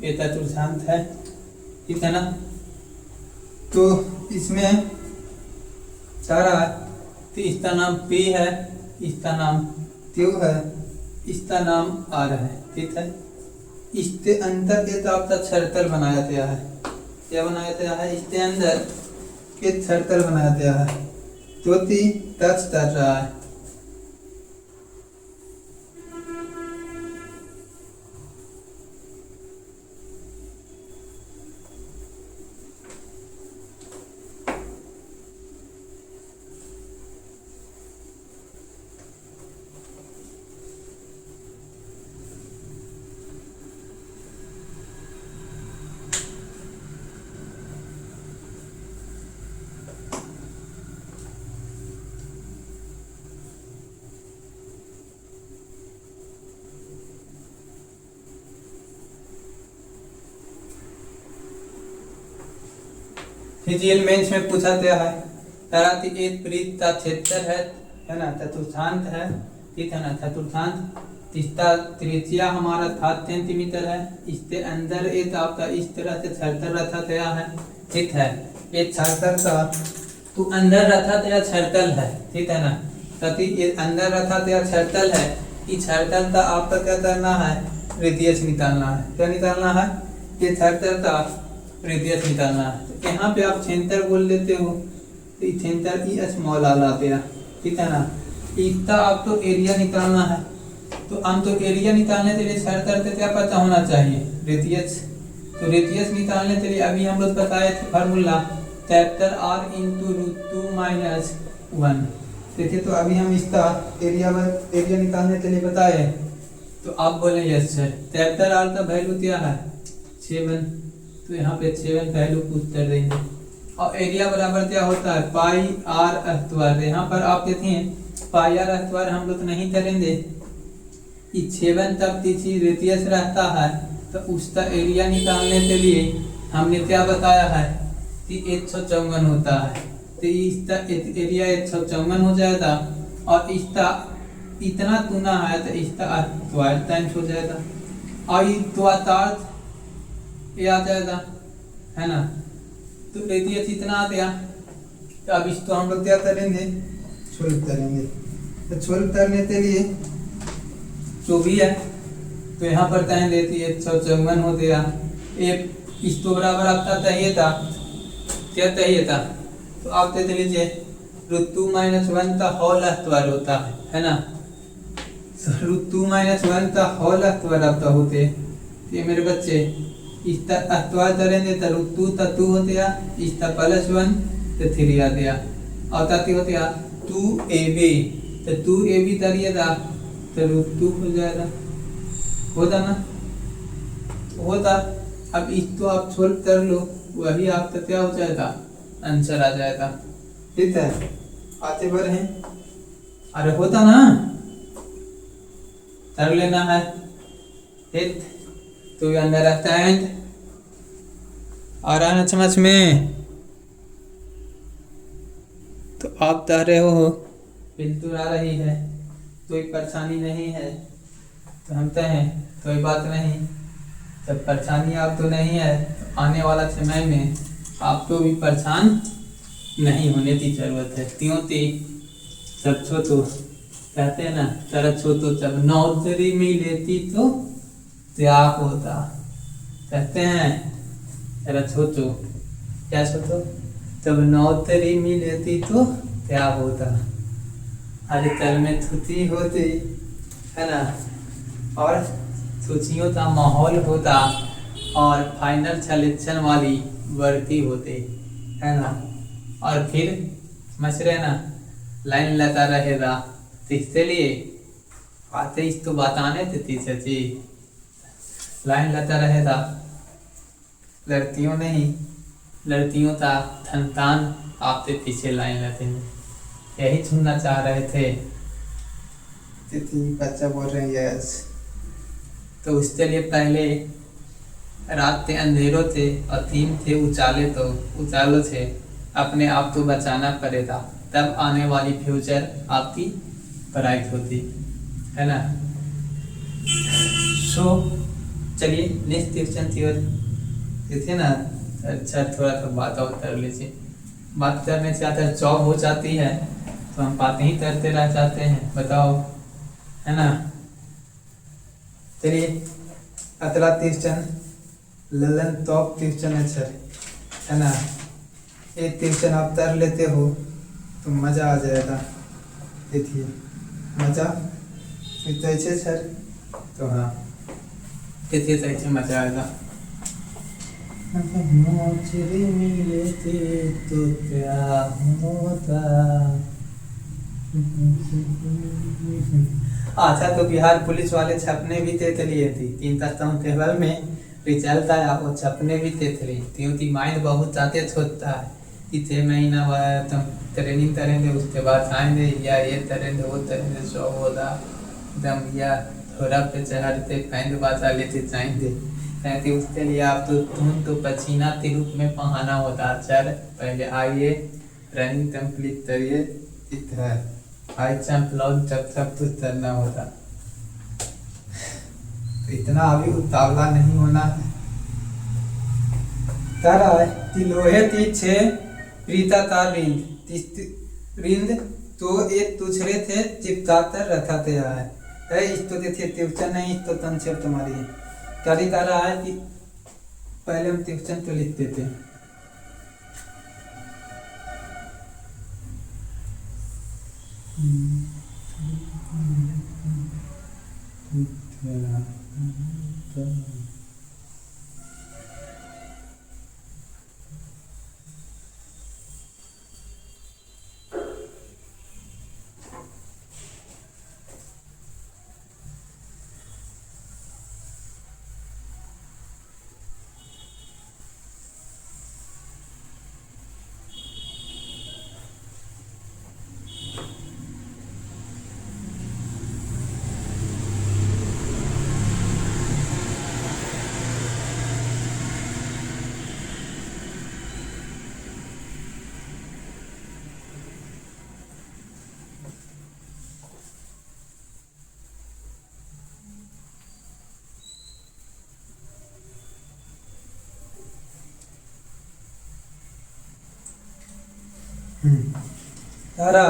ये चतुर्थांश है, ठीक है ना। तो इसमें सारा, तो इसका नाम P है, इसका नाम Q है, इसका नाम R है, ठीक है। इसके अंदर एक आपका सर्कल बनाया गया है। क्या बनाया गया है, इसके अंदर एक सर्कल बनाया गया है जो कि टच कर रहा है। फिजिकल मेंस में पूछा गया है, तराती एक वृत्त का क्षेत्र है ना, चतुर्थांश है, ठीक है ना। चतुर्थांश इसका त्रिज्या हमारा 7 सेंटीमीटर है। इसके अंदर एक आपका इस तरह से सर्कल रखा गया है, ठीक है। एक सर्कल का तो अंदर रखा गया सर्कल है, ठीक है ना। ताकि ये अंदर रखा गया सर्कल है, इस सर्कल का आपका क्या करना है, रेडियस निकालना है। क्या निकालना है, ये सर्कल का रेडियस निकालना है। तो यहाँ पे आप सेंटर बोल देते हो, तो सेंटर ई स्मॉल आ गया, ठीक है ना। इसका आपको एरिया निकालना है, तो हम तो एरिया निकालने के लिए सर्कल का क्या पता होना चाहिए, रेडियस। तो रेडियस निकालने के लिए अभी हम लोग बताए थे फार्मूला कैपिटल R × √2 - 1। देखिए तो अभी हम इसका एरिया निकालने के लिए बताए, तो आप बोले यस सर। कैपिटल R का वैल्यू क्या है 7, तो यहाँ पे 7 वैल्यू पुट कर देंगे। और एरिया बराबर क्या होता है πr²। यहाँ पर आप देखिए πr² हम लोग नहीं करेंगे, 7 तक तीसरी रेडियस रहता है, तो उसका एरिया निकालने के लिए हमने क्या बताया है कि 154 होता है। तो इसका एरिया 154 हो जाएगा, और इसका इतना गुना है तो इसका 12 टाइम्स हो जाएगा, और ये आ जाएगा, है ना। तो रेडियस इतना आ गया। तो अब इसको हम लोग क्या करेंगे, सोल्व करेंगे। तो सोल्व करने के लिए जो भी है, तो यहाँ पर टाइम लेती है 154 हो गया। एक इसको बराबर आपका चाहिए था, क्या चाहिए था, तो आप देख लीजिए √2 - 1 का होल स्क्वायर होता है ना। √2 - 1 का होल स्क्वायर आपका होते, ये मेरे बच्चे इसका स्क्वायर करेंगे तो √2 का 2 हो गया, इसका +1 तो 3 आ गया, और ताकि हो गया 2ab, तो 2ab करिएगा तो √2 हो जाएगा, होता ना, होता। अब इसको आप सोल्व कर लो, वही आपका क्या हो जाएगा, आंसर आ जाएगा। ठीक है, आते बढ़े, अरे होता ना, कर लेना है। ठीक, तो यू अंडरस्टैंड, आ रहा है समझ में। तो आप कह रहे हो बिल्कुल आ रही है, कोई परेशानी नहीं है, तो हम कहें कोई बात नहीं। जब परेशानी आपको नहीं है, तो आने वाला समय में आपको भी परेशान नहीं होने की जरूरत है। क्योंकि जब छोटो कहते हैं ना, तरह छोटो जब नौकरी मिलेती तो त्याग होता, कहते हैं तरह छोटो, क्या छोटो, जब नौकरी मिलेती तो त्याग होता, हर कल में छुट्टी होती, है ना, और सूचियों का माहौल होता, और फाइनल सिलेक्शन वाली भर्ती होती, है ना। और फिर समझ रहे ना, लाइन लगा रहेगा। तो इसलिए आते इसको बताने देती चाची, लाइन लगा रहेगा, लड़कियों नहीं, लड़कियों का संतान आपके पीछे लाइन लगे, यही सुनना चाह रहे थे। बच्चा बोल रहे हैं यस। तो उसके लिए पहले रात के अंधेरों थे और दिन थे उजाले, तो उजालों से अपने आप को बचाना पड़ेगा, तब आने वाली फ्यूचर आपकी ब्राइट होती, है ना। सो चलिए नेक्स्ट क्वेश्चन थी थे ना। अच्छा, थोड़ा सा बात और कर लीजिए। बात करने से अगर जॉब हो जाती है तो हम बातें ही करते रह जाते हैं, बताओ, है ना। चलिए अगला क्वेश्चन ललन टॉप क्वेश्चन है सर, है ना। एक क्वेश्चन आप कर लेते हो तो मज़ा आ जाएगा। देखिए मज़ा ऐसे सर, तो हाँ देखिए ऐसे मज़ा आएगा। नौकरी मिलती तो क्या होता। अच्छा, तो बिहार पुलिस वाले छपने भी थे लिए थी 3 टेबल में रिजल्ट आया, वो छपने भी थे क्योंकि माइंड बहुत ज़्यादा छोड़ता है कि 6 महीना बाद तुम ट्रेनिंग करेंगे, उसके बाद आएंगे या ये करेंगे वो करेंगे, जॉब होगा एकदम, या थोड़ा पे चढ़ते पैंट बाजा लेते जाएंगे, क्योंकि उसके लिए आप तो पसीना के रूप में पहाना होता। सर पहले आइए, रनिंग कंप्लीट करिए, इतना हाई जंप लॉन्ग जब सब कुछ करना होता। तो इतना अभी उतावला नहीं होना है। तारा कि लोहे की 6 प्रीता तार रिंद तो एक दूसरे थे चिपकाकर रखा गया है। इसको देखिए ट्यूशन नहीं, इसको कंसेप्ट तुम्हारी है। क्या दिखा रहा है कि पहले हम ट्यूशन तो लिखते थे, तारा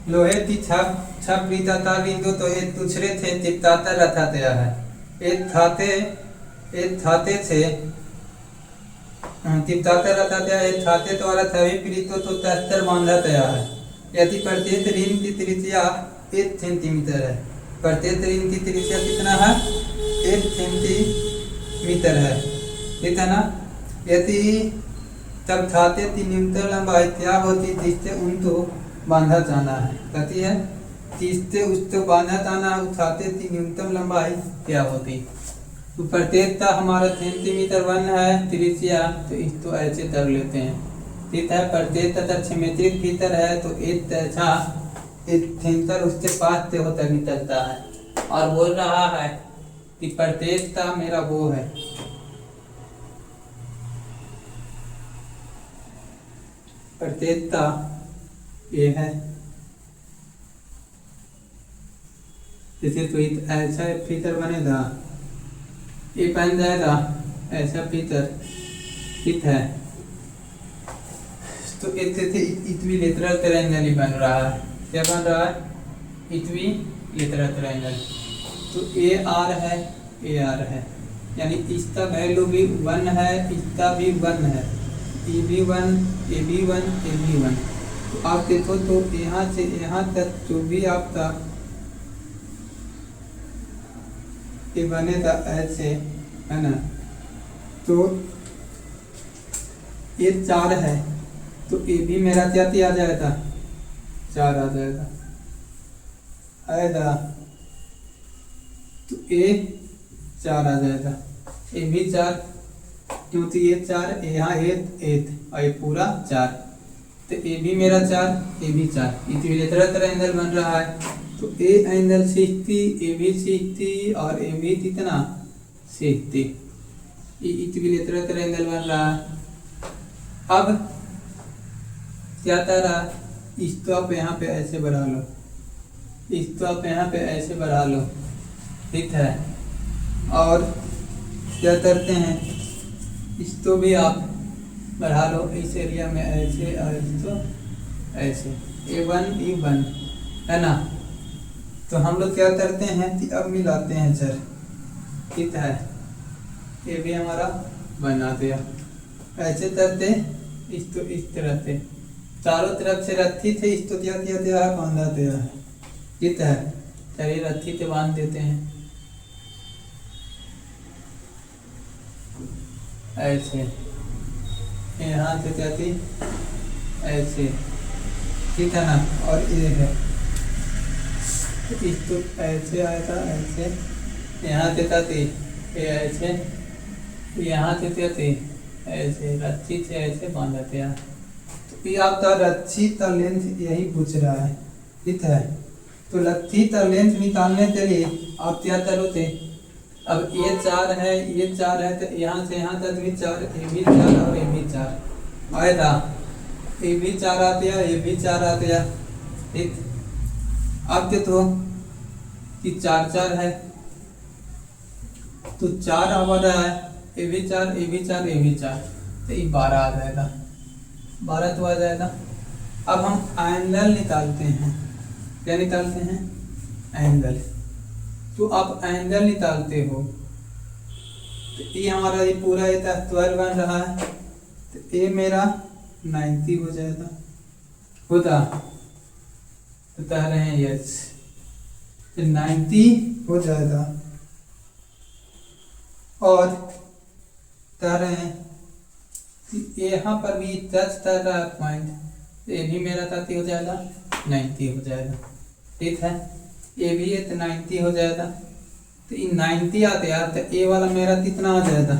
लोहे ती छाप छाप रीता ता बिंदु तो ये दूसरे थे तिप्ताता रथा तया है ये थाते थे तिप्ताता रथा तया ये थाते तो वाला थवी प्रीतो तो तस्तर बांधा तया है यदि प्रत्येक ऋण की त्रिज्या 1 सेंटीमीटर है। प्रत्येक ऋण की त्रिज्या कितना है? 1 सेंटीमीटर है, ठीक है ना। यदि तब थाते की न्यूनतम लंबाई क्या होती जिससे उनको बांधा जाना है, कहती है जिससे उसको बांधा जाना है थाते की न्यूनतम लंबाई क्या होती। तो प्रत्येकता हमारा सेंटीमीटर 1 है त्रिज्या, तो इसको ऐसे कर लेते हैं, ठीक है। प्रत्येक तथा सिमेट्रिक भीतर है तो एक तैसा एक सेंटर उसके पास से होता निकलता है और बोल रहा है कि प्रत्येकता मेरा वो है, प्रत्येकता ये है। जैसे तो ऐसा फिगर बनेगा, ये बन जाएगा ऐसा फिगर, ठीक है। तो इक्विलेटरल ट्रायंगल ही बन रहा है। क्या बन रहा है? Equilateral triangle. तो ए आर है, यानी इसका वैल्यू भी 1 है, इसका भी 1 है, ए बी 1। तो आप देखो तो यहाँ से यहाँ तक जो भी आपका ये बनेगा ऐसे, है ना। तो ये 4 है तो ए भी मेरा क्या आ जाएगा? 4 आ जाएगा, आएगा। तो ए 4 आ जाएगा, ए भी 4, क्योंकि ये 4 यहाँ 8 और ये पूरा 4, तो ए भी मेरा 4, ए भी 4, इक्विलेटरल ट्रायंगल बन रहा है। तो ए एंगल 60, ए भी 60 और ए भी कितना 60, ये इक्विलेटरल ट्रायंगल बन रहा है। अब क्या करा, इसको आप यहाँ पे ऐसे बढ़ा लो, इसको आप यहाँ पे ऐसे बढ़ा लो, ठीक है। और क्या करते हैं, इसको भी आप बढ़ा लो इस एरिया में ऐसे और इसको ऐसे, A1 है ना। तो हम लोग क्या करते हैं कि अब मिलाते हैं सर, ठीक है। ये भी हमारा बना दिया, ऐसे करते इसको इस तरह से चारों तरफ से रस्सी थे, इसको क्या किया गया है? बांधा गया है, ठीक है। चलिए रस्सी से बांध देते हैं ऐसे, यहाँ से जाती ऐसे, ठीक है ना। और ये है इसको ऐसे आएगा, ऐसे यहाँ से जाती ये ऐसे, यहाँ से जाती ऐसे, रस्सी से ऐसे बांधा गया। तो ये आपका रस्सी का लेंथ यही पूछ रहा है, ठीक है। तो रस्सी का लेंथ निकालने के लिए आप क्या करोगे, अब ये 4 है, ये 4 है, तो यहाँ से यहाँ तक भी 4, ये भी 4 और ये भी 4 आएगा, ये भी 4 आते हैं, ये भी 4 आते हैं, ठीक। अब क्या तो कि 4 है, तो 4 आ रहा है, ये भी 4, ये भी 4, ये भी 4, तो ये 12 आ जाएगा, 12 तो आ जाएगा। अब हम एंगल निकालते हैं, क्या निकालते हैं? एंगल। तो आप एंगल निकालते हो तो ये हमारा ये पूरा ये स्क्वायर बन रहा है, तो ये मेरा 90 हो जाएगा, होता बता रहे हैं यस, तो 90 हो जाएगा। और कह रहे हैं कि यहाँ पर भी टच कर रहा है पॉइंट, ये भी मेरा 30 हो जाएगा, 90 हो जाएगा, ठीक है। ये भी है तो 90 हो जाएगा, तो ये 90 आते यार, तो ए वाला मेरा कितना आ जाएगा?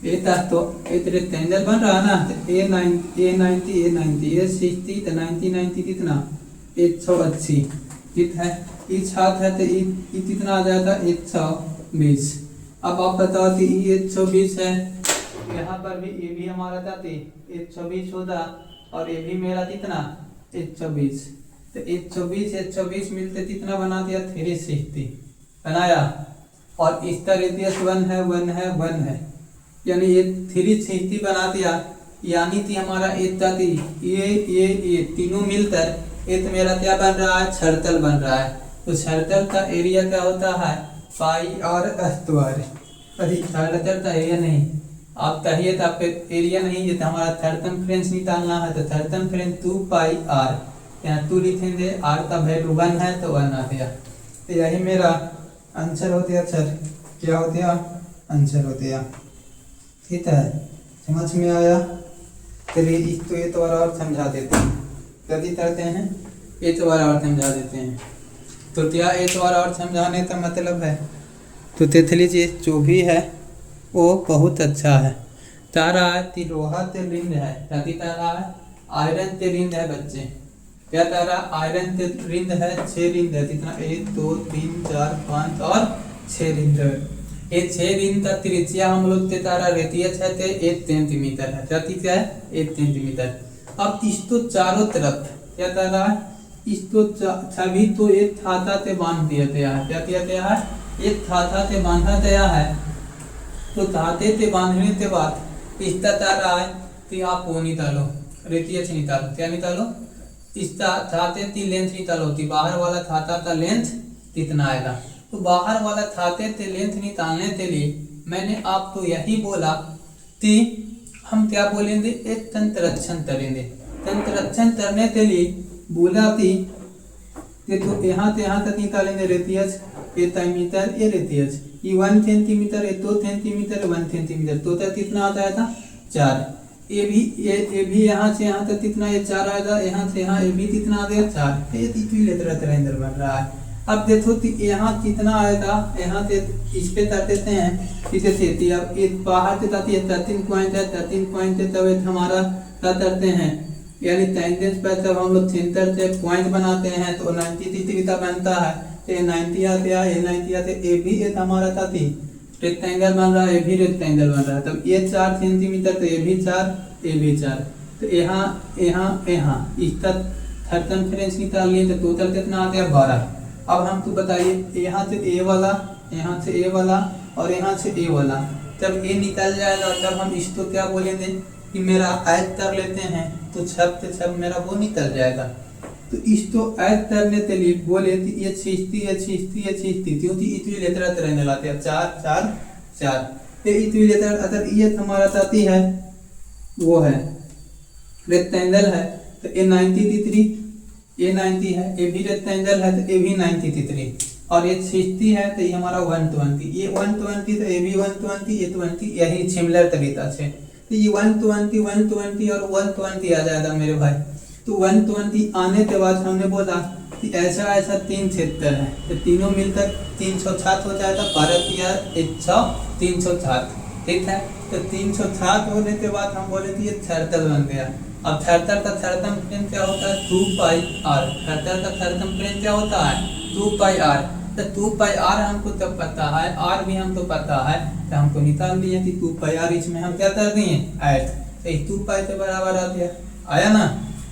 ये तक तो एक रेक्टेंगल बन रहा है ना, तो ए 90 ये 60, तो 90 कितना 180, ठीक है। ये 7 है तो ये कितना आ जाएगा? 120। अब आप बताओ कि ये 120 है, यहाँ पर भी ये भी हमारा था 120 होता, और ये भी मेरा कितना 120, तो 120 मिलते कितना बना दिया? 360 बनाया। और इसका रेडियस 1 है, यानी ये 360 बना दिया। यानी थी हमारा इतना थी ये तीनों मिलकर ये तो मेरा क्या बन रहा है, छड़तल बन रहा है। तो छड़तल का एरिया क्या होता है, पाई और स्क्वायर। अरे छड़तल का एरिया नहीं, आप कहिए तो आपके एरिया नहीं, ये तो हमारा सर्कमफ्रेंस निकालना है। तो सर्कमफ्रेंस 2 पाई आर, यहाँ 2 लिखेंगे, आर का वैल्यू 1 है तो 1 आ गया। तो यही मेरा आंसर हो गया सर, क्या हो गया, आंसर हो गया। ठीक है, समझ में आया। चलिए इसको एक बार और समझा देते हैं, जल्दी करते हैं, एक बार और समझा देते हैं। तो क्या एक बार और समझाने का मतलब है, तो देख लीजिए जो भी है वो बहुत अच्छा है। तारा ती लोहा ते रिंद है, राती तारा आयरन ते रिंद है बच्चे, क्या तारा आयरन ते रिंद है, 6 रिंद है, कितना 1 2 3 4 5 और 6 रिंद है। ये 6 रिंद का त्रिज्या हम लोग ते तारा रहती है 1 सेंटीमीटर है, जाती क्या है 1 सेंटीमीटर। अब इसको चारों तरफ क्या तारा इसको छवि तो एक थाता से बांध दिया गया है, क्या किया गया है, एक थाता से बांधा गया है। तो थाते से बांधने के बाद इस तारा है तो आप वो निकालो, रेखीय से निकालो, क्या निकालो, इस थाते की लेंथ निकालो, तो बाहर वाला थाता का लेंथ कितना आएगा। तो बाहर वाला थाते से लेंथ निकालने के लिए मैंने आपको यही बोला कि हम क्या बोलेंगे, एक तंत्ररक्षण करेंगे। तंत्ररक्षण करने के लिए बोला कि तो यहाँ से यहाँ तक निकालेंगे रेडियस, ये मीटर, ये रेडियस, ये 1 सेंटीमीटर, ये 2 सेंटीमीटर, 1 सेंटीमीटर, तो तक कितना आता है था 4। ये भी यहाँ से यहाँ तक कितना, ये 4 आएगा, यहाँ से यहाँ ये भी कितना आ गया 4। ये तीसरा अंदर बन रहा है। अब देखो यहाँ कितना आएगा, यहाँ से इस पे कर देते हैं, इसे सेती। अब ये बाहर से ताती है 13 पॉइंट है, 13 पॉइंट है, तब हमारा क्या करते हैं, यानी टेंजेंस पर जब हम लोग सेंटर से पॉइंट बनाते हैं तो 90 डिग्री का बनता है। तो ये 90 आते हैं, ये 90 आते, ये भी एक हमारा था रेक्टेंगल बन रहा है, ये भी रेक्टेंगल बन रहा है। तब ये 4 सेंटीमीटर, तो ये भी 4, ये भी 4। तो यहाँ यहाँ यहाँ इसका सर्कमफ्रेंस निकाल लिए, तो टोटल कितना आ गया 12। अब हमको बताइए यहाँ से ए वाला, यहाँ से ए वाला और यहाँ से ए वाला, जब ए निकल जाएगा तब हम इसको क्या बोलेंगे कि मेरा ऐड कर लेते हैं, तो छब से छब मेरा वो निकल जाएगा। तो इसको ऐड करने के लिए बोले ये छींचती क्योंकि इतनी लेटर रहने लाते हैं 4 4 4। ये इतनी लेटर अगर ये हमारा साथी है वो है रेक्टेंगल है, तो ये 90 डिग्री, ये 90 है, ये भी रेक्टेंगल है तो ये भी 90 डिग्री, और ये 60 है तो ये हमारा 120, ये 120 तो ये भी 120, ये 20, यही सिमिलर तरीका से। तो ये 120 120 और 120 आ जाएगा मेरे भाई। तो 120 आने के बाद हमने बोला कि ऐसा ऐसा 3 क्षेत्र है, तो तीनों मिलकर 360 हो जाएगा, 12 या 360, ठीक है। तो 360 होने के बाद हम बोले कि ये सर्कल बन गया। अब सर्कल का सर्कमफ्रेंस क्या होता है 2 पाई आर, सर्कल का सर्कमफ्रेंस क्या होता है 2 पाई आर। तो 2 पाई आर हमको तब पता है, आर भी हमको पता है, तो हमको निकाल दिया कि 2 पाई आर, इसमें हम क्या कर दिए ऐड, तो 2 पाई के बराबर आ गया, आया ना।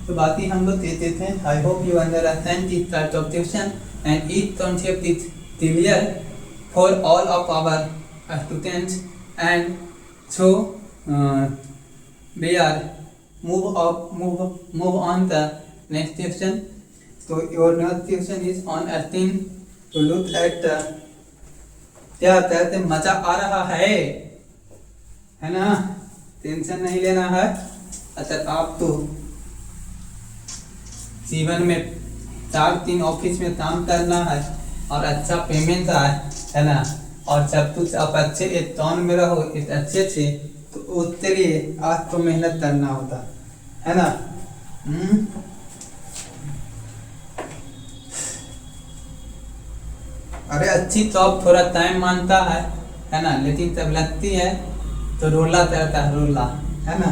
तो बाकी हम लोग देते थे। I hope you understand this type of question and it concept is clear for all of our students and so we are move on the next question. So your next question is on asking to look at क्या कहते हैं, मजा आ रहा है ना, tension नहीं लेना है। अच्छा आप तो जीवन में 4-3 ऑफिस में काम करना है और अच्छा पेमेंट है ना, और जब कुछ आप अच्छे एक टर्न में रहो एक अच्छे से, तो उसके लिए आज तो मेहनत करना होता है ना। अरे अच्छी जॉब थोड़ा टाइम मांगता है ना, लेकिन जब लगती है तो रोला करता है, रोला है ना।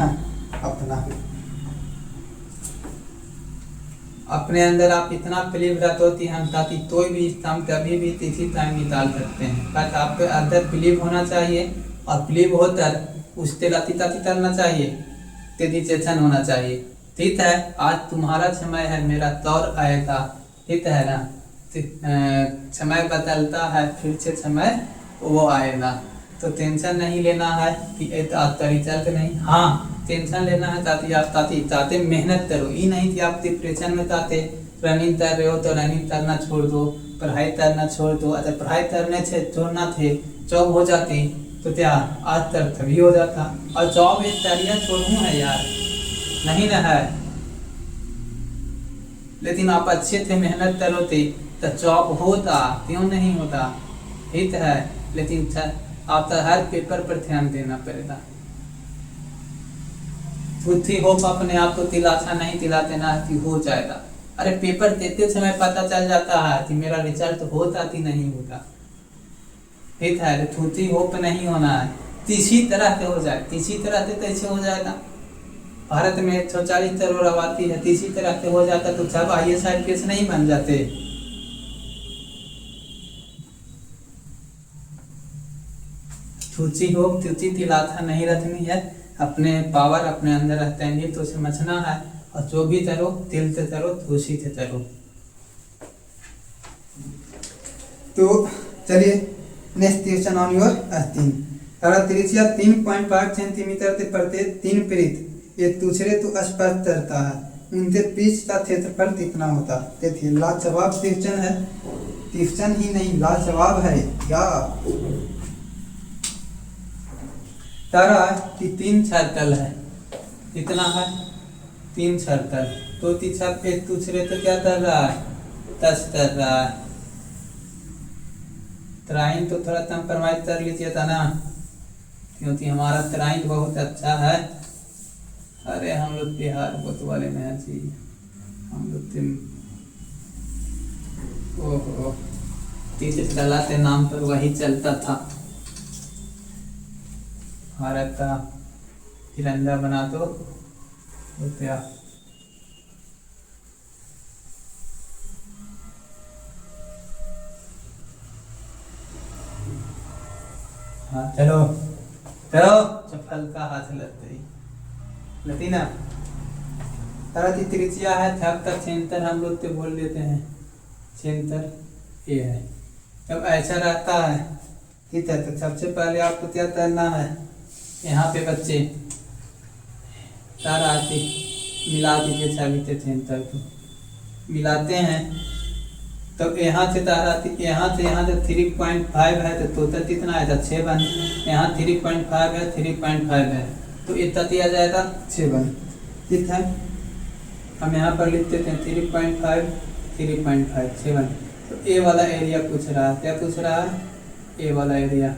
अपने अंदर आप इतना बिलीव रखते हो कि हम ताकि कोई भी काम कभी भी किसी टाइम निकाल सकते हैं, बट आपके अंदर बिलीव होना चाहिए, और बिलीव होकर उससे राती करना चाहिए, डेडिकेशन होना चाहिए, ठीक है। आज तुम्हारा समय है, मेरा दौर आएगा, ठीक है ना। समय बदलता है, फिर से समय वो आएगा, तो टेंशन नहीं लेना है कि आज का रिजल्ट नहीं। हाँ टेंशन लेना है ताते मेहनत करो, ये नहीं कि आप डिप्रेशन में ताते रनिंग कर रहे हो तो रनिंग करना छोड़ दो, पढ़ाई करना छोड़ दो। अगर पढ़ाई करने से छोड़ना थे, जॉब हो जाती तो क्या आज तक तभी हो जाता। और जॉब एक करियर छोड़ू है यार, नहीं ना है, लेकिन आप अच्छे थे मेहनत करो थे तो जॉब होता, क्यों नहीं होता, हित है। लेकिन आप तो हर पेपर पर ध्यान देना पड़ेगा। खुद ही होप अपने आप को दिलासा नहीं दिलाते ना कि हो जाएगा। अरे पेपर देते समय पता चल जाता है कि मेरा रिजल्ट होता कि नहीं होता, ठीक है। खुद ही होप नहीं होना है, किसी तरह से हो जाए, किसी तरह से कैसे हो जाएगा। भारत में 140 करोड़ आबादी है, किसी तरह से हो जाता तो सब IAS IPS नहीं बन जाते। तुझी होप तुझी दिलासा नहीं रखनी है, अपने पावर अपने अंदर रहते हैं, ये तो समझना है। और जो भी करो दिल से करो, खुशी से करो। तो चलिए नेक्स्ट क्वेश्चन ऑन योर अस्तीन। तारा त्रिज्या 3.5 सेंटीमीटर से प्रत्येक 3 पृष्ठ एक दूसरे तो स्पर्श करता है, उनके बीच का क्षेत्रफल कितना होता। देखिए लाजवाब क्वेश्चन है, क्वेश्चन ही नहीं लाजवाब है क्या। तारा कि 3 सर्कल है, कितना है 3 सर्कल, तो तीसरा एक दूसरे तो क्या कर रहा है, टच कर रहा है। ड्राइंग तो थोड़ा कंप्रोमाइज कर लीजिए था ना, क्योंकि हमारा ड्राइंग बहुत अच्छा है। अरे हम लोग बिहार बोत वाले में हैं जी, हम लोग ओहो चित्रकला के नाम पर वही चलता था। भारत का तिरंगा बना दो रुपया। हाँ चलो चलो, चप्पल का हाथ लती ना। तारा की त्रिज्या है, थक का सेंटर हम लोग तो बोल देते हैं, सेंटर ये है। जब ऐसा रहता है ठीक है, तो सबसे पहले आपको क्या करना है, यहाँ पे बच्चे तारा आती मिला दीजिए सभी के सेंटर को, मिलाते हैं तो यहाँ से तारा यहाँ से 3.5 है, तो टोटल कितना आएगा 7। यहाँ 3.5 है, 3.5 है, तो इतना दिया जाएगा 7, ठीक है। हम यहाँ पर लिख देते हैं 3.5 3.5 7। तो ए वाला एरिया पूछ रहा है, क्या पूछ रहा है, ए वाला एरिया,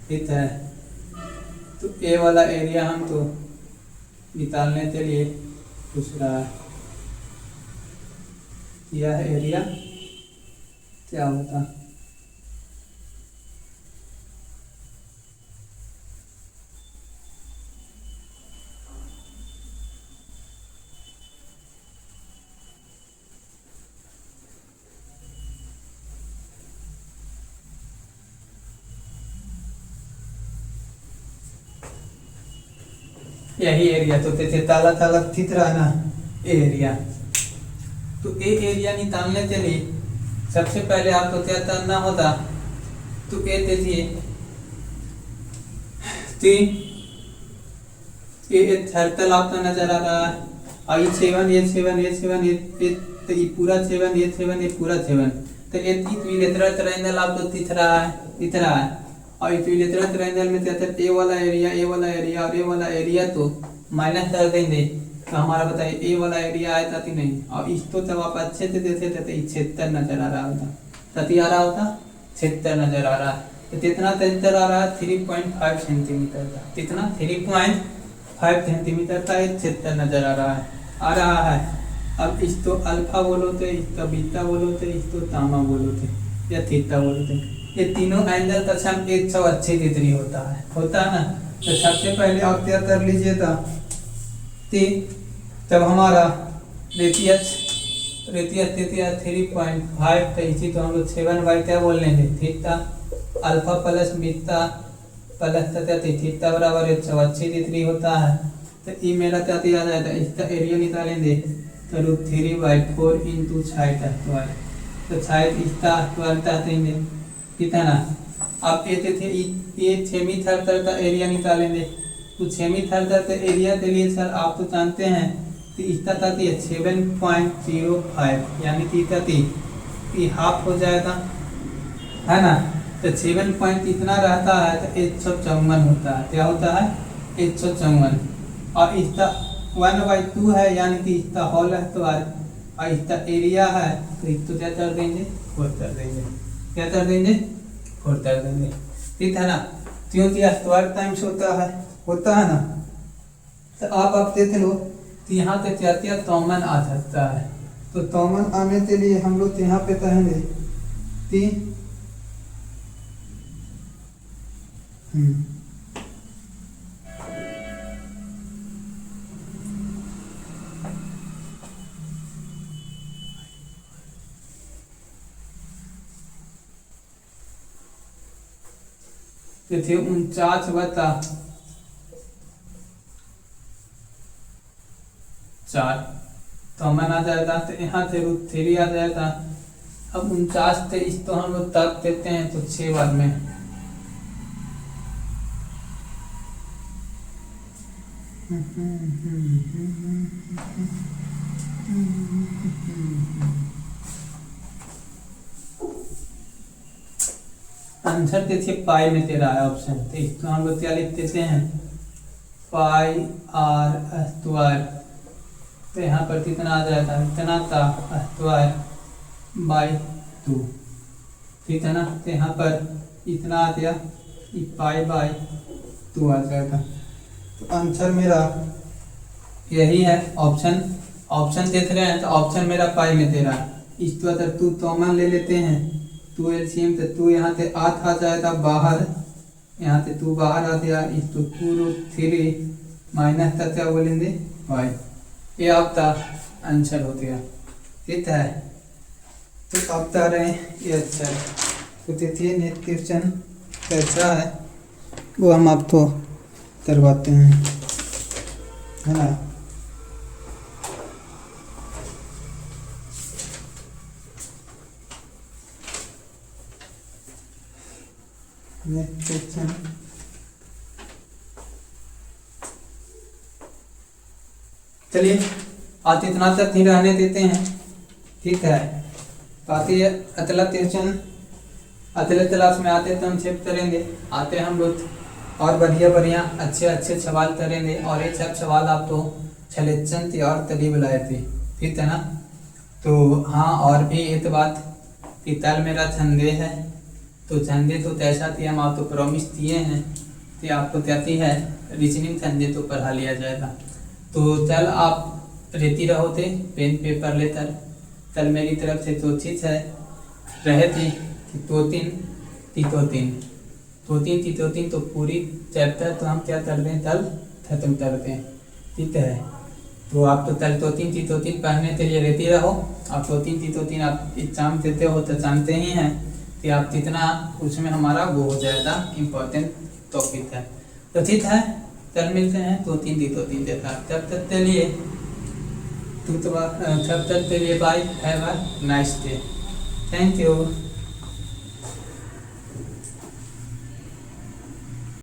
ठीक है। तो ए वाला एरिया हम तो निकालने के लिए पूछ रहा है, यह एरिया क्या होता, यही एरिया। तो तेरे ताला ताला ठीक रहा ना एरिया। तो ए एरिया निकालने के लिए सबसे पहले आपको क्या करना होता, तो ए देखिए ये सर्कल आपका नजर आ रहा है, और ये 7 ये 7 ये 7 ये पूरा 7 ये 7 ये पूरा 7। तो ये इक्विलेटरल ट्रायंगल आपको दिख रहा है। और इक्विलेटरल ट्रायंगल में क्या है, ए वाला एरिया और ए वाला एरिया तो माइनस कर देंगे, तो हमारा बताइए ए वाला एरिया आया था कि नहीं। और इसको जब आप अच्छे से देते थे तो क्षेत्र नजर आ रहा होता, सती आ रहा होता, क्षेत्र नजर आ रहा है। तो कितना क्षेत्र आ रहा है 3.5 सेंटीमीटर का, कितना 3.5 सेंटीमीटर का एक क्षेत्र नजर आ रहा है। अब इसको अल्फा बोलो थे, इसको बीटा बोलो थे, इसको गामा बोलो थे, या थीटा बोलो थे। ये तीनों एंगल का सम 180 डिग्री होता है ना। तो सबसे पहले आप क्या कर लीजिएगा, जब हमारा रेडियस 3.5 तो इसी तो हम लोग 7 बाई क्या बोल लेंगे, theta alpha plus beta plus theta बराबर 180 डिग्री होता है। तो ये मेरा क्या दिया जाएगा, इसका एरिया निकालेंगे तो √3/4 इंटू साइड स्क्वायर। तो साइड इसका स्क्वायर क्या देंगे कितना। अब ये सेमी सर्कल का एरिया निकालेंगे तो 6 मीटर था, तो एरिया के लिए सर आप तो जानते हैं तो इसका था 7.05 यानी कि हाफ हो जाएगा, है ना। तो 7 पॉइंट इतना रहता है तो 154 होता है। क्या होता है? 154। और इसका 1/2 है यानी कि इसका होल है तो और इसका एरिया है तो इसको क्या कर देंगे? 4 कर देंगे। क्या कर देंगे? 4 कर देंगे। ठीक है ना। क्योंकि स्क्वायर टाइम्स होता है ना। तो आप देख लो तो यहाँ पे क्या क्या कॉमन आ सकता है। तो कॉमन आने के लिए हम लोग यहाँ पे कहेंगे 3 तो थे 49 बता 4 कॉमन आ जाएगा तो यहाँ से √3 आ जाएगा। अब 49 से इस तो हम लोग तक देते हैं तो 6 बार में आंसर देखिए पाई में तेरा है ऑप्शन। तो इसको हम लोग क्या लिख देते हैं? पाई r स्क्वायर। तो यहाँ पर कितना आ जाएगा? इतना का स्क्वायर बाई 2। ठीक है ना। तो यहाँ पर इतना आ गया पाई बाई 2 आ जाएगा। तो आंसर मेरा यही है ऑप्शन देख रहे हैं तो ऑप्शन मेरा पाई में दे रहा है। इसको अगर 2 कॉमन ले लेते हैं 2 एलसीएम तो 2 यहाँ से 8 आ जाएगा बाहर, यहाँ से 2 बाहर आ गया। इसको 2√3 माइनस का क्या बोलेंगे? वाई। ये आपका आंसर हो गया। ठीक है। तो आप बता रहे हैं ये अच्छा है। तो देखिए नेट क्वेश्चन कैसा है वो हम आपको करवाते हैं, है ना। नेक्स्ट क्वेश्चन चलिए आज इतना तक ही रहने देते हैं। ठीक है। बाकी अगला क्वेश्चन अगले क्लास में आते तो हम चेक करेंगे। आते हम लोग और बढ़िया अच्छे सवाल करेंगे। और ये सब सवाल आपको सिलेक्शन थी और तभी बुलाए थे। ठीक है ना। तो हाँ, और भी एक बात कि कल मेरा संडे है तो संडे तो कैसा थी हम आपको प्रॉमिस दिए हैं कि आपको कहती है रीजनिंग संडे तो पढ़ा लिया जाएगा। तो चल आप रहती रहो थे पेन पेपर लेकर। कल मेरी तरफ से तो चीज़ है रहे थी कि 2-3 तो पूरी चैप्टर तो हम क्या कर दें कल खत्म कर दें। ठीक है। तो आप तो कल 2-3 पढ़ने के लिए रहती रहो। आप 2-3 आप एग्जाम देते हो तो जानते ही हैं कि आप जितना उसमें हमारा वो हो जाएगा इम्पोर्टेंट टॉपिक है। तो ठीक है, कल मिलते हैं 2-3 देता। तब तक के लिए bye, have a nice day. Thank you.